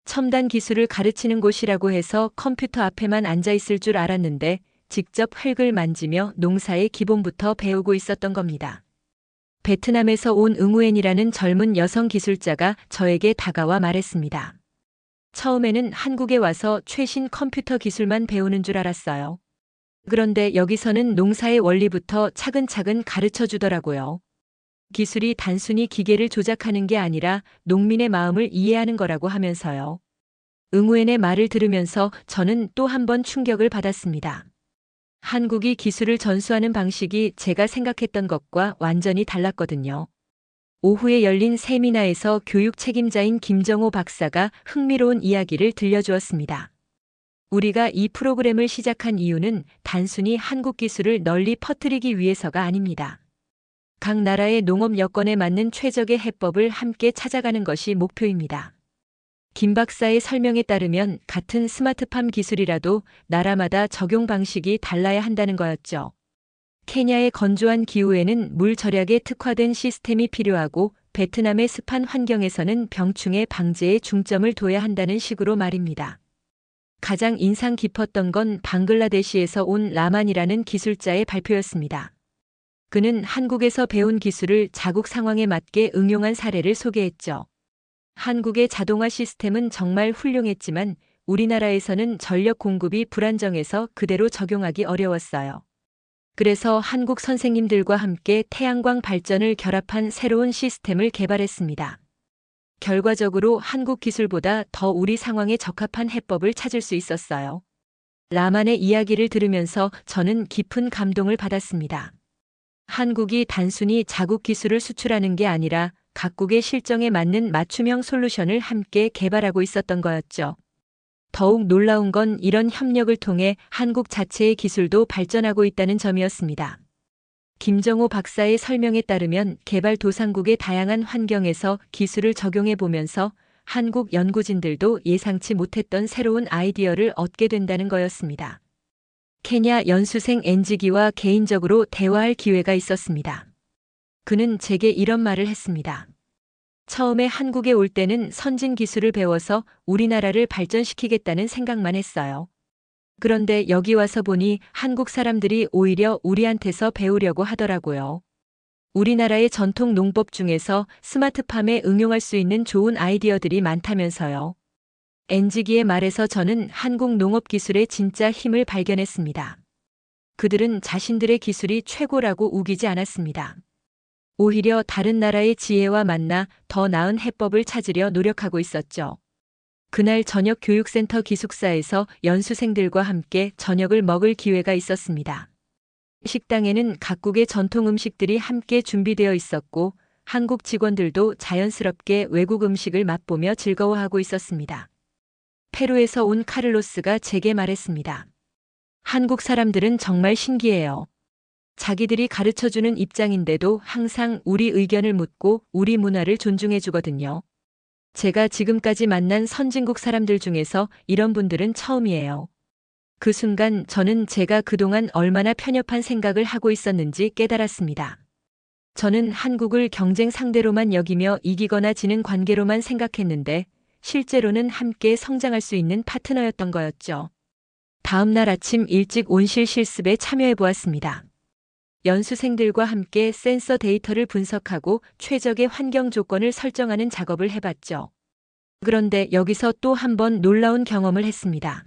S1: 첨단 기술을 가르치는 곳이라고 해서 컴퓨터 앞에만 앉아 있을 줄 알았는데 직접 흙을 만지며 농사의 기본부터 배우고 있었던 겁니다. 베트남에서 온 응우엔이라는 젊은 여성 기술자가 저에게 다가와 말했습니다. 처음에는 한국에 와서 최신 컴퓨터 기술만 배우는 줄 알았어요. 그런데 여기서는 농사의 원리부터 차근차근 가르쳐 주더라고요. 기술이 단순히 기계를 조작하는 게 아니라 농민의 마음을 이해하는 거라고 하면서요. 응우엔의 말을 들으면서 저는 또 한 번 충격을 받았습니다. 한국이 기술을 전수하는 방식이 제가 생각했던 것과 완전히 달랐거든요. 오후에 열린 세미나에서 교육 책임자인 김정호 박사가 흥미로운 이야기를 들려주었습니다. 우리가 이 프로그램을 시작한 이유는 단순히 한국 기술을 널리 퍼뜨리기 위해서가 아닙니다. 각 나라의 농업 여건에 맞는 최적의 해법을 함께 찾아가는 것이 목표입니다. 김 박사의 설명에 따르면 같은 스마트팜 기술이라도 나라마다 적용 방식이 달라야 한다는 거였죠. 케냐의 건조한 기후에는 물 절약에 특화된 시스템이 필요하고 베트남의 습한 환경에서는 병충해 방제에 중점을 둬야 한다는 식으로 말입니다. 가장 인상 깊었던 건 방글라데시에서 온 라만이라는 기술자의 발표였습니다. 그는 한국에서 배운 기술을 자국 상황에 맞게 응용한 사례를 소개했죠. 한국의 자동화 시스템은 정말 훌륭했지만 우리나라에서는 전력 공급이 불안정해서 그대로 적용하기 어려웠어요. 그래서 한국 선생님들과 함께 태양광 발전을 결합한 새로운 시스템을 개발했습니다. 결과적으로 한국 기술보다 더 우리 상황에 적합한 해법을 찾을 수 있었어요. 라만의 이야기를 들으면서 저는 깊은 감동을 받았습니다. 한국이 단순히 자국 기술을 수출하는 게 아니라 각국의 실정에 맞는 맞춤형 솔루션을 함께 개발하고 있었던 거였죠. 더욱 놀라운 건 이런 협력을 통해 한국 자체의 기술도 발전하고 있다는 점이었습니다. 김정호 박사의 설명에 따르면 개발도상국의 다양한 환경에서 기술을 적용해 보면서 한국 연구진들도 예상치 못했던 새로운 아이디어를 얻게 된다는 거였습니다. 케냐 연수생 엔지기와 개인적으로 대화할 기회가 있었습니다. 그는 제게 이런 말을 했습니다. 처음에 한국에 올 때는 선진 기술을 배워서 우리나라를 발전시키겠다는 생각만 했어요. 그런데 여기 와서 보니 한국 사람들이 오히려 우리한테서 배우려고 하더라고요. 우리나라의 전통 농법 중에서 스마트팜에 응용할 수 있는 좋은 아이디어들이 많다면서요. 엔지기의 말에서 저는 한국 농업 기술의 진짜 힘을 발견했습니다. 그들은 자신들의 기술이 최고라고 우기지 않았습니다. 오히려 다른 나라의 지혜와 만나 더 나은 해법을 찾으려 노력하고 있었죠. 그날 저녁 교육센터 기숙사에서 연수생들과 함께 저녁을 먹을 기회가 있었습니다. 식당에는 각국의 전통 음식들이 함께 준비되어 있었고 한국 직원들도 자연스럽게 외국 음식을 맛보며 즐거워하고 있었습니다. 페루에서 온 카를로스가 제게 말했습니다. 한국 사람들은 정말 신기해요. 자기들이 가르쳐주는 입장인데도 항상 우리 의견을 묻고 우리 문화를 존중해 주거든요. 제가 지금까지 만난 선진국 사람들 중에서 이런 분들은 처음이에요. 그 순간 저는 제가 그동안 얼마나 편협한 생각을 하고 있었는지 깨달았습니다. 저는 한국을 경쟁 상대로만 여기며 이기거나 지는 관계로만 생각했는데 실제로는 함께 성장할 수 있는 파트너였던 거였죠. 다음 날 아침 일찍 온실 실습에 참여해 보았습니다. 연수생들과 함께 센서 데이터를 분석하고 최적의 환경 조건을 설정하는 작업을 해봤죠. 그런데 여기서 또 한 번 놀라운 경험을 했습니다.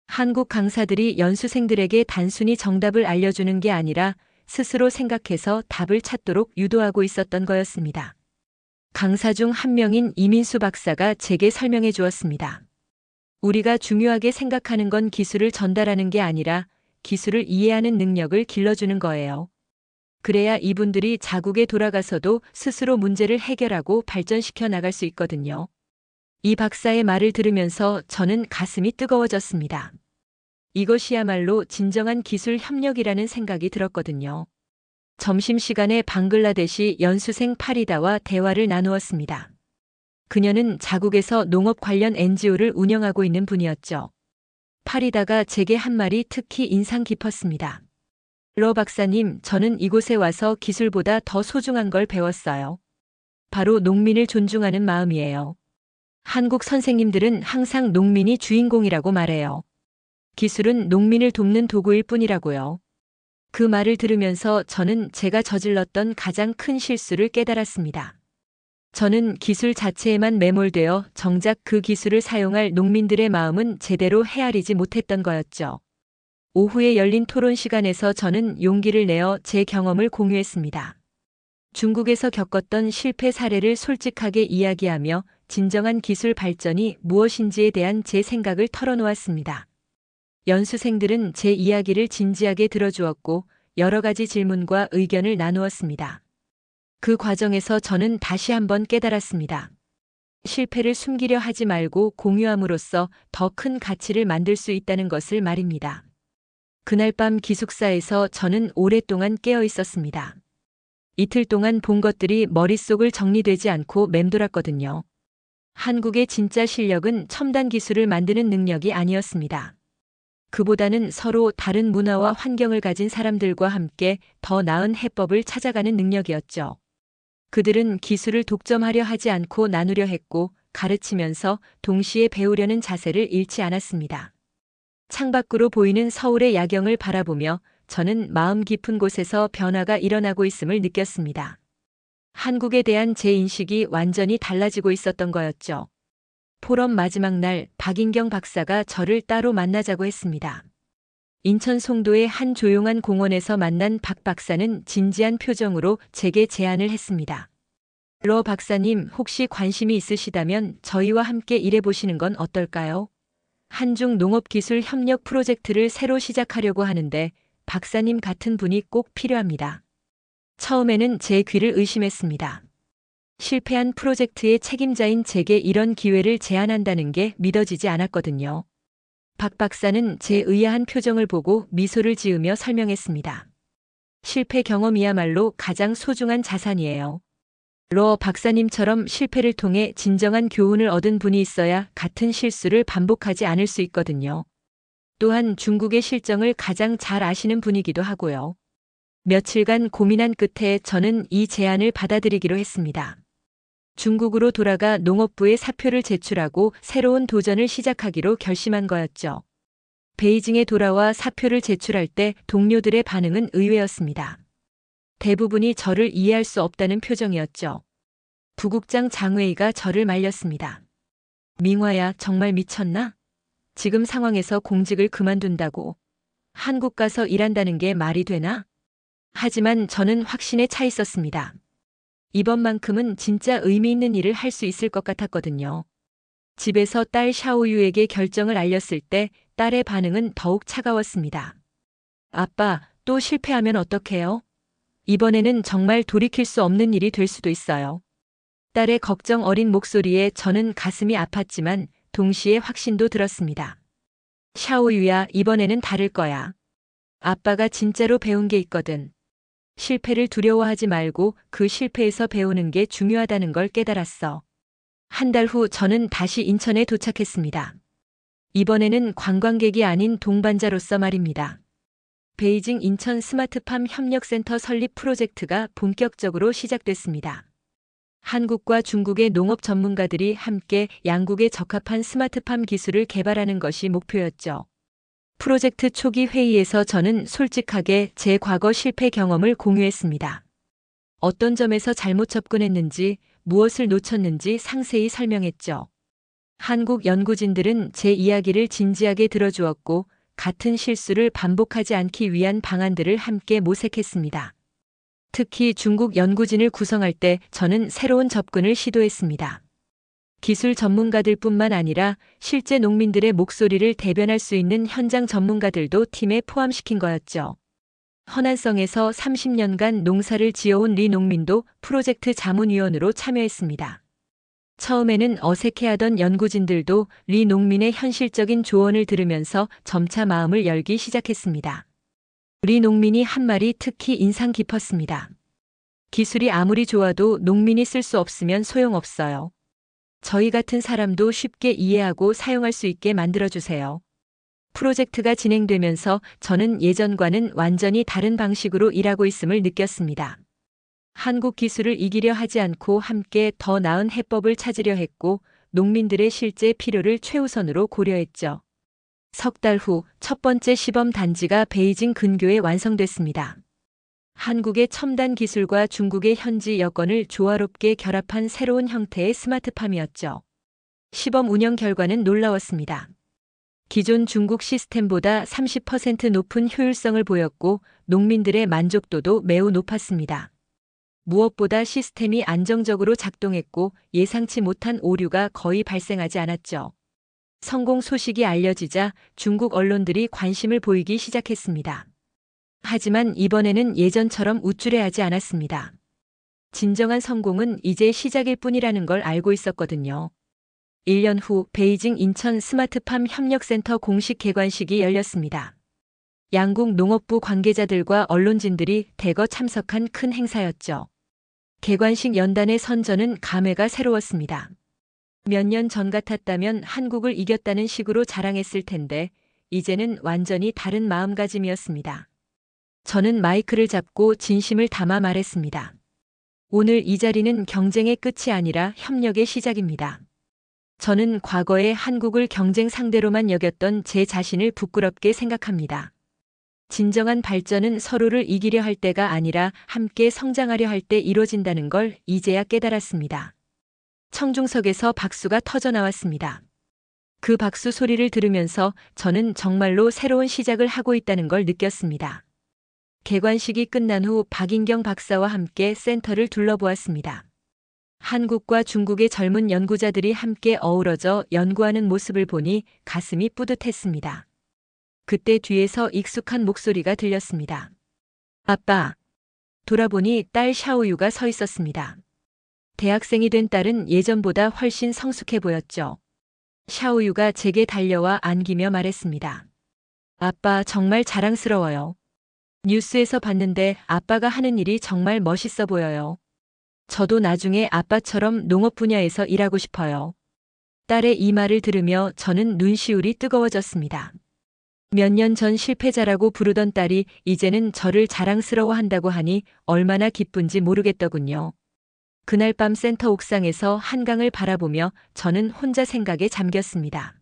S1: 한국 강사들이 연수생들에게 단순히 정답을 알려주는 게 아니라 스스로 생각해서 답을 찾도록 유도하고 있었던 거였습니다. 강사 중 한 명인 이민수 박사가 제게 설명해 주었습니다. 우리가 중요하게 생각하는 건 기술을 전달하는 게 아니라 기술을 이해하는 능력을 길러주는 거예요. 그래야 이분들이 자국에 돌아가서도 스스로 문제를 해결하고 발전시켜 나갈 수 있거든요. 이 박사의 말을 들으면서 저는 가슴이 뜨거워졌습니다. 이것이야말로 진정한 기술 협력이라는 생각이 들었거든요. 점심시간에 방글라데시 연수생 파리다와 대화를 나누었습니다. 그녀는 자국에서 농업 관련 NGO를 운영하고 있는 분이었죠. 파리다가 제게 한 말이 특히 인상 깊었습니다. 러 박사님, 저는 이곳에 와서 기술보다 더 소중한 걸 배웠어요. 바로 농민을 존중하는 마음이에요. 한국 선생님들은 항상 농민이 주인공이라고 말해요. 기술은 농민을 돕는 도구일 뿐이라고요. 그 말을 들으면서 저는 제가 저질렀던 가장 큰 실수를 깨달았습니다. 저는 기술 자체에만 매몰되어 정작 그 기술을 사용할 농민들의 마음은 제대로 헤아리지 못했던 거였죠. 오후에 열린 토론 시간에서 저는 용기를 내어 제 경험을 공유했습니다. 중국에서 겪었던 실패 사례를 솔직하게 이야기하며 진정한 기술 발전이 무엇인지에 대한 제 생각을 털어놓았습니다. 연수생들은 제 이야기를 진지하게 들어주었고 여러 가지 질문과 의견을 나누었습니다. 그 과정에서 저는 다시 한번 깨달았습니다. 실패를 숨기려 하지 말고 공유함으로써 더 큰 가치를 만들 수 있다는 것을 말입니다. 그날 밤 기숙사에서 저는 오랫동안 깨어 있었습니다. 이틀 동안 본 것들이 머릿속을 정리되지 않고 맴돌았거든요. 한국의 진짜 실력은 첨단 기술을 만드는 능력이 아니었습니다. 그보다는 서로 다른 문화와 환경을 가진 사람들과 함께 더 나은 해법을 찾아가는 능력이었죠. 그들은 기술을 독점하려 하지 않고 나누려 했고 가르치면서 동시에 배우려는 자세를 잃지 않았습니다. 창밖으로 보이는 서울의 야경을 바라보며 저는 마음 깊은 곳에서 변화가 일어나고 있음을 느꼈습니다. 한국에 대한 제 인식이 완전히 달라지고 있었던 거였죠. 포럼 마지막 날 박인경 박사가 저를 따로 만나자고 했습니다. 인천 송도의 한 조용한 공원에서 만난 박 박사는 진지한 표정으로 제게 제안을 했습니다. 러 박사님, 혹시 관심이 있으시다면 저희와 함께 일해보시는 건 어떨까요? 한중 농업기술 협력 프로젝트를 새로 시작하려고 하는데 박사님 같은 분이 꼭 필요합니다. 처음에는 제 귀를 의심했습니다. 실패한 프로젝트의 책임자인 제게 이런 기회를 제안한다는 게 믿어지지 않았거든요. 박 박사는 제 의아한 표정을 보고 미소를 지으며 설명했습니다. 실패 경험이야말로 가장 소중한 자산이에요. 러 박사님처럼 실패를 통해 진정한 교훈을 얻은 분이 있어야 같은 실수를 반복하지 않을 수 있거든요. 또한 중국의 실정을 가장 잘 아시는 분이기도 하고요. 며칠간 고민한 끝에 저는 이 제안을 받아들이기로 했습니다. 중국으로 돌아가 농업부에 사표를 제출하고 새로운 도전을 시작하기로 결심한 거였죠. 베이징에 돌아와 사표를 제출할 때 동료들의 반응은 의외였습니다. 대부분이 저를 이해할 수 없다는 표정이었죠. 부국장 장웨이가 저를 말렸습니다. 민화야, 정말 미쳤나? 지금 상황에서 공직을 그만둔다고 한국 가서 일한다는 게 말이 되나? 하지만 저는 확신에 차 있었습니다. 이번만큼은 진짜 의미 있는 일을 할 수 있을 것 같았거든요. 집에서 딸 샤오유에게 결정을 알렸을 때 딸의 반응은 더욱 차가웠습니다. 아빠, 또 실패하면 어떡해요? 이번에는 정말 돌이킬 수 없는 일이 될 수도 있어요. 딸의 걱정 어린 목소리에 저는 가슴이 아팠지만 동시에 확신도 들었습니다. 샤오유야, 이번에는 다를 거야. 아빠가 진짜로 배운 게 있거든. 실패를 두려워하지 말고 그 실패에서 배우는 게 중요하다는 걸 깨달았어. 한 달 후 저는 다시 인천에 도착했습니다. 이번에는 관광객이 아닌 동반자로서 말입니다. 베이징 인천 스마트팜 협력센터 설립 프로젝트가 본격적으로 시작됐습니다. 한국과 중국의 농업 전문가들이 함께 양국에 적합한 스마트팜 기술을 개발하는 것이 목표였죠. 프로젝트 초기 회의에서 저는 솔직하게 제 과거 실패 경험을 공유했습니다. 어떤 점에서 잘못 접근했는지, 무엇을 놓쳤는지 상세히 설명했죠. 한국 연구진들은 제 이야기를 진지하게 들어주었고 같은 실수를 반복하지 않기 위한 방안들을 함께 모색했습니다. 특히 중국 연구진을 구성할 때 저는 새로운 접근을 시도했습니다. 기술 전문가들뿐만 아니라 실제 농민들의 목소리를 대변할 수 있는 현장 전문가들도 팀에 포함시킨 거였죠. 허난성에서 30년간 농사를 지어온 리 농민도 프로젝트 자문위원으로 참여했습니다. 처음에는 어색해하던 연구진들도 리 농민의 현실적인 조언을 들으면서 점차 마음을 열기 시작했습니다. 리 농민이 한 말이 특히 인상 깊었습니다. 기술이 아무리 좋아도 농민이 쓸 수 없으면 소용없어요. 저희 같은 사람도 쉽게 이해하고 사용할 수 있게 만들어주세요. 프로젝트가 진행되면서 저는 예전과는 완전히 다른 방식으로 일하고 있음을 느꼈습니다. 한국 기술을 이기려 하지 않고 함께 더 나은 해법을 찾으려 했고 농민들의 실제 필요를 최우선으로 고려했죠. 석 달 후 첫 번째 시범 단지가 베이징 근교에 완성됐습니다. 한국의 첨단 기술과 중국의 현지 여건을 조화롭게 결합한 새로운 형태의 스마트팜이었죠. 시범 운영 결과는 놀라웠습니다. 기존 중국 시스템보다 30% 높은 효율성을 보였고 농민들의 만족도도 매우 높았습니다. 무엇보다 시스템이 안정적으로 작동했고 예상치 못한 오류가 거의 발생하지 않았죠. 성공 소식이 알려지자 중국 언론들이 관심을 보이기 시작했습니다. 하지만 이번에는 예전처럼 우쭐해하지 않았습니다. 진정한 성공은 이제 시작일 뿐이라는 걸 알고 있었거든요. 1년 후 베이징 인천 스마트팜 협력센터 공식 개관식이 열렸습니다. 양국 농업부 관계자들과 언론진들이 대거 참석한 큰 행사였죠. 개관식 연단의 선전은 감회가 새로웠습니다. 몇 년 전 같았다면 한국을 이겼다는 식으로 자랑했을 텐데 이제는 완전히 다른 마음가짐이었습니다. 저는 마이크를 잡고 진심을 담아 말했습니다. 오늘 이 자리는 경쟁의 끝이 아니라 협력의 시작입니다. 저는 과거에 한국을 경쟁 상대로만 여겼던 제 자신을 부끄럽게 생각합니다. 진정한 발전은 서로를 이기려 할 때가 아니라 함께 성장하려 할 때 이루어진다는 걸 이제야 깨달았습니다. 청중석에서 박수가 터져 나왔습니다. 그 박수 소리를 들으면서 저는 정말로 새로운 시작을 하고 있다는 걸 느꼈습니다. 개관식이 끝난 후 박인경 박사와 함께 센터를 둘러보았습니다. 한국과 중국의 젊은 연구자들이 함께 어우러져 연구하는 모습을 보니 가슴이 뿌듯했습니다. 그때 뒤에서 익숙한 목소리가 들렸습니다. 아빠. 돌아보니 딸 샤오유가 서 있었습니다. 대학생이 된 딸은 예전보다 훨씬 성숙해 보였죠. 샤오유가 제게 달려와 안기며 말했습니다. 아빠 정말 자랑스러워요. 뉴스에서 봤는데 아빠가 하는 일이 정말 멋있어 보여요. 저도 나중에 아빠처럼 농업 분야에서 일하고 싶어요. 딸의 이 말을 들으며 저는 눈시울이 뜨거워졌습니다. 몇 년 전 실패자라고 부르던 딸이 이제는 저를 자랑스러워한다고 하니 얼마나 기쁜지 모르겠더군요. 그날 밤 센터 옥상에서 한강을 바라보며 저는 혼자 생각에 잠겼습니다.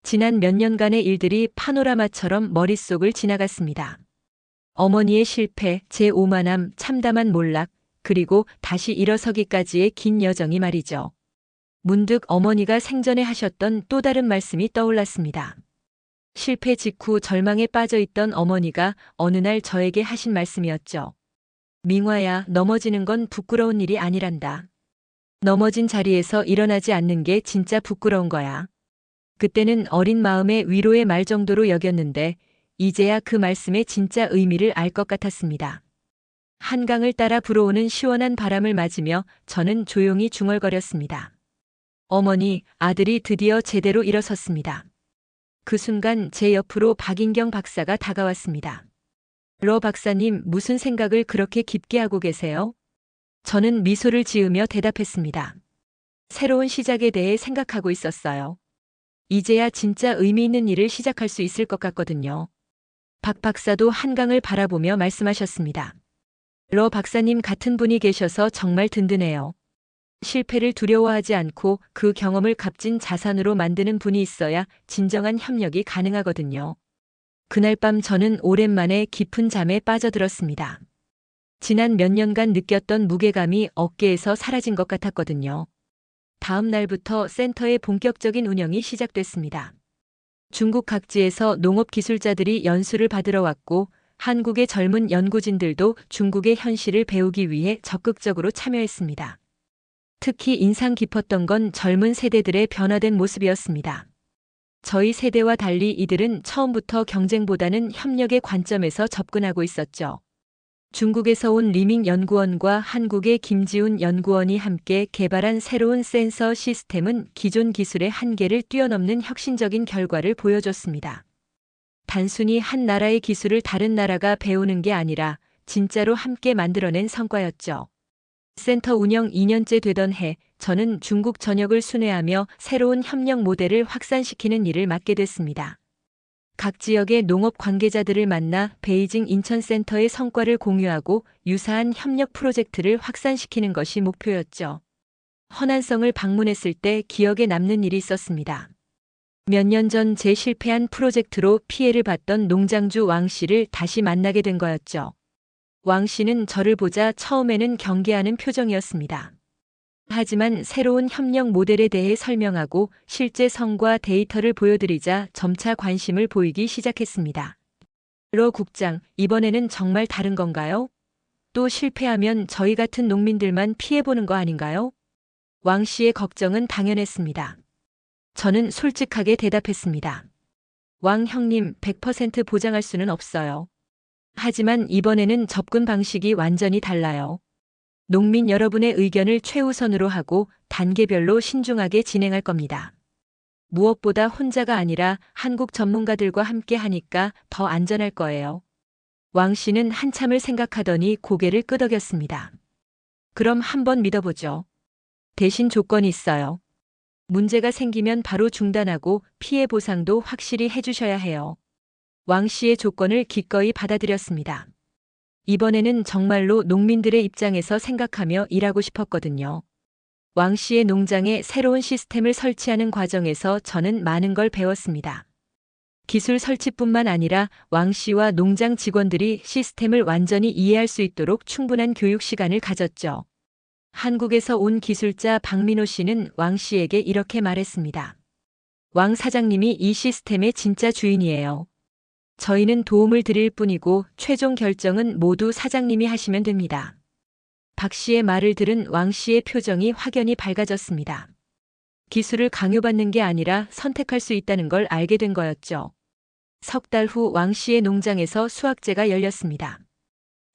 S1: 지난 몇 년간의 일들이 파노라마처럼 머릿속을 지나갔습니다. 어머니의 실패, 제 오만함, 참담한 몰락, 그리고 다시 일어서기까지의 긴 여정이 말이죠. 문득 어머니가 생전에 하셨던 또 다른 말씀이 떠올랐습니다. 실패 직후 절망에 빠져 있던 어머니가 어느 날 저에게 하신 말씀이었죠. 민화야, 넘어지는 건 부끄러운 일이 아니란다. 넘어진 자리에서 일어나지 않는 게 진짜 부끄러운 거야. 그때는 어린 마음의 위로의 말 정도로 여겼는데 이제야 그 말씀의 진짜 의미를 알 것 같았습니다. 한강을 따라 불어오는 시원한 바람을 맞으며 저는 조용히 중얼거렸습니다. 어머니, 아들이 드디어 제대로 일어섰습니다. 그 순간 제 옆으로 박인경 박사가 다가왔습니다. 러 박사님, 무슨 생각을 그렇게 깊게 하고 계세요? 저는 미소를 지으며 대답했습니다. 새로운 시작에 대해 생각하고 있었어요. 이제야 진짜 의미 있는 일을 시작할 수 있을 것 같거든요. 박 박사도 한강을 바라보며 말씀하셨습니다. 러 박사님 같은 분이 계셔서 정말 든든해요. 실패를 두려워하지 않고 그 경험을 값진 자산으로 만드는 분이 있어야 진정한 협력이 가능하거든요. 그날 밤 저는 오랜만에 깊은 잠에 빠져들었습니다. 지난 몇 년간 느꼈던 무게감이 어깨에서 사라진 것 같았거든요. 다음 날부터 센터의 본격적인 운영이 시작됐습니다. 중국 각지에서 농업 기술자들이 연수를 받으러 왔고 한국의 젊은 연구진들도 중국의 현실을 배우기 위해 적극적으로 참여했습니다. 특히 인상 깊었던 건 젊은 세대들의 변화된 모습이었습니다. 저희 세대와 달리 이들은 처음부터 경쟁보다는 협력의 관점에서 접근하고 있었죠. 중국에서 온 리밍 연구원과 한국의 김지훈 연구원이 함께 개발한 새로운 센서 시스템은 기존 기술의 한계를 뛰어넘는 혁신적인 결과를 보여줬습니다. 단순히 한 나라의 기술을 다른 나라가 배우는 게 아니라 진짜로 함께 만들어낸 성과였죠. 센터 운영 2년째 되던 해, 저는 중국 전역을 순회하며 새로운 협력 모델을 확산시키는 일을 맡게 됐습니다. 각 지역의 농업 관계자들을 만나 베이징 인천센터의 성과를 공유하고 유사한 협력 프로젝트를 확산시키는 것이 목표였죠. 허난성을 방문했을 때 기억에 남는 일이 있었습니다. 몇 년 전 제 실패한 프로젝트로 피해를 봤던 농장주 왕 씨를 다시 만나게 된 거였죠. 왕 씨는 저를 보자 처음에는 경계하는 표정이었습니다. 하지만 새로운 협력 모델에 대해 설명하고 실제 성과 데이터를 보여드리자 점차 관심을 보이기 시작했습니다. 러 국장, 이번에는 정말 다른 건가요? 또 실패하면 저희 같은 농민들만 피해보는 거 아닌가요? 왕 씨의 걱정은 당연했습니다. 저는 솔직하게 대답했습니다. 왕 형님, 100% 보장할 수는 없어요. 하지만 이번에는 접근 방식이 완전히 달라요. 농민 여러분의 의견을 최우선으로 하고 단계별로 신중하게 진행할 겁니다. 무엇보다 혼자가 아니라 한국 전문가들과 함께 하니까 더 안전할 거예요. 왕 씨는 한참을 생각하더니 고개를 끄덕였습니다. 그럼 한번 믿어보죠. 대신 조건이 있어요. 문제가 생기면 바로 중단하고 피해 보상도 확실히 해주셔야 해요. 왕 씨의 조건을 기꺼이 받아들였습니다. 이번에는 정말로 농민들의 입장에서 생각하며 일하고 싶었거든요. 왕 씨의 농장에 새로운 시스템을 설치하는 과정에서 저는 많은 걸 배웠습니다. 기술 설치뿐만 아니라 왕 씨와 농장 직원들이 시스템을 완전히 이해할 수 있도록 충분한 교육 시간을 가졌죠. 한국에서 온 기술자 박민호 씨는 왕 씨에게 이렇게 말했습니다. 왕 사장님이 이 시스템의 진짜 주인이에요. 저희는 도움을 드릴 뿐이고 최종 결정은 모두 사장님이 하시면 됩니다. 박 씨의 말을 들은 왕 씨의 표정이 확연히 밝아졌습니다. 기술을 강요받는 게 아니라 선택할 수 있다는 걸 알게 된 거였죠. 석 달 후 왕 씨의 농장에서 수확제가 열렸습니다.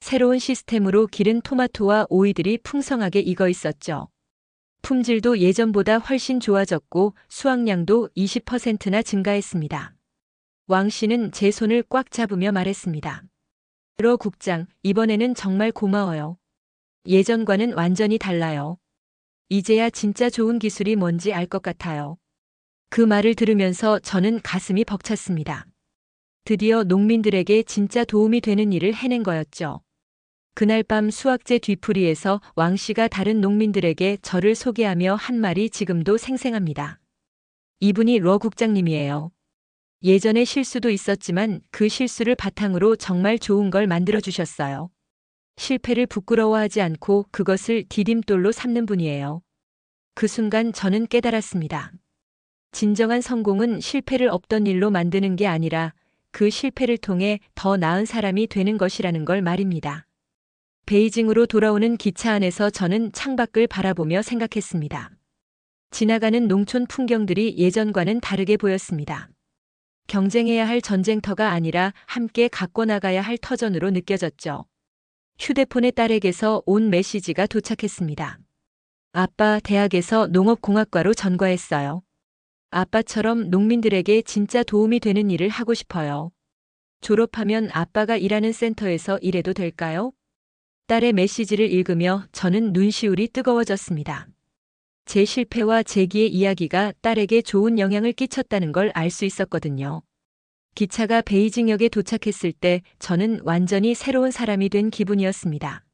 S1: 새로운 시스템으로 기른 토마토와 오이들이 풍성하게 익어 있었죠. 품질도 예전보다 훨씬 좋아졌고 수확량도 20%나 증가했습니다. 왕 씨는 제 손을 꽉 잡으며 말했습니다. 러 국장, 이번에는 정말 고마워요. 예전과는 완전히 달라요. 이제야 진짜 좋은 기술이 뭔지 알 것 같아요. 그 말을 들으면서 저는 가슴이 벅찼습니다. 드디어 농민들에게 진짜 도움이 되는 일을 해낸 거였죠. 그날 밤 수확제 뒤풀이에서 왕 씨가 다른 농민들에게 저를 소개하며 한 말이 지금도 생생합니다. 이분이 러 국장님이에요. 예전에 실수도 있었지만 그 실수를 바탕으로 정말 좋은 걸 만들어주셨어요. 실패를 부끄러워하지 않고 그것을 디딤돌로 삼는 분이에요. 그 순간 저는 깨달았습니다. 진정한 성공은 실패를 없던 일로 만드는 게 아니라 그 실패를 통해 더 나은 사람이 되는 것이라는 걸 말입니다. 베이징으로 돌아오는 기차 안에서 저는 창밖을 바라보며 생각했습니다. 지나가는 농촌 풍경들이 예전과는 다르게 보였습니다. 경쟁해야 할 전쟁터가 아니라 함께 갖고 나가야 할 터전으로 느껴졌죠. 휴대폰의 딸에게서 온 메시지가 도착했습니다. 아빠, 대학에서 농업공학과로 전과했어요. 아빠처럼 농민들에게 진짜 도움이 되는 일을 하고 싶어요. 졸업하면 아빠가 일하는 센터에서 일해도 될까요? 딸의 메시지를 읽으며 저는 눈시울이 뜨거워졌습니다. 제 실패와 재기의 이야기가 딸에게 좋은 영향을 끼쳤다는 걸 알 수 있었거든요. 기차가 베이징역에 도착했을 때 저는 완전히 새로운 사람이 된 기분이었습니다.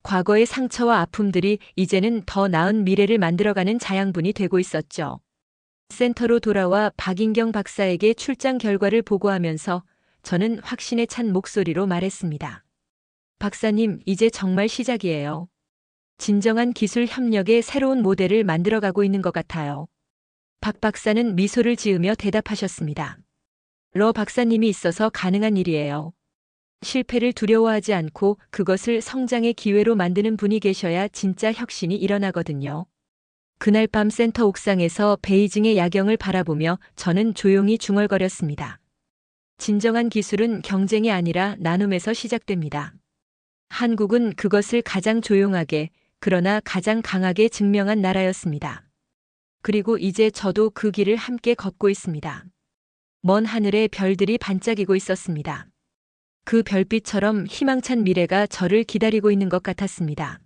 S1: 과거의 상처와 아픔들이 이제는 더 나은 미래를 만들어가는 자양분이 되고 있었죠. 센터로 돌아와 박인경 박사에게 출장 결과를 보고하면서 저는 확신에 찬 목소리로 말했습니다. 박사님, 이제 정말 시작이에요. 진정한 기술 협력의 새로운 모델을 만들어가고 있는 것 같아요. 박 박사는 미소를 지으며 대답하셨습니다. 러 박사님이 있어서 가능한 일이에요. 실패를 두려워하지 않고 그것을 성장의 기회로 만드는 분이 계셔야 진짜 혁신이 일어나거든요. 그날 밤 센터 옥상에서 베이징의 야경을 바라보며 저는 조용히 중얼거렸습니다. 진정한 기술은 경쟁이 아니라 나눔에서 시작됩니다. 한국은 그것을 가장 조용하게, 그러나 가장 강하게 증명한 나라였습니다. 그리고 이제 저도 그 길을 함께 걷고 있습니다. 먼 하늘에 별들이 반짝이고 있었습니다. 그 별빛처럼 희망찬 미래가 저를 기다리고 있는 것 같았습니다.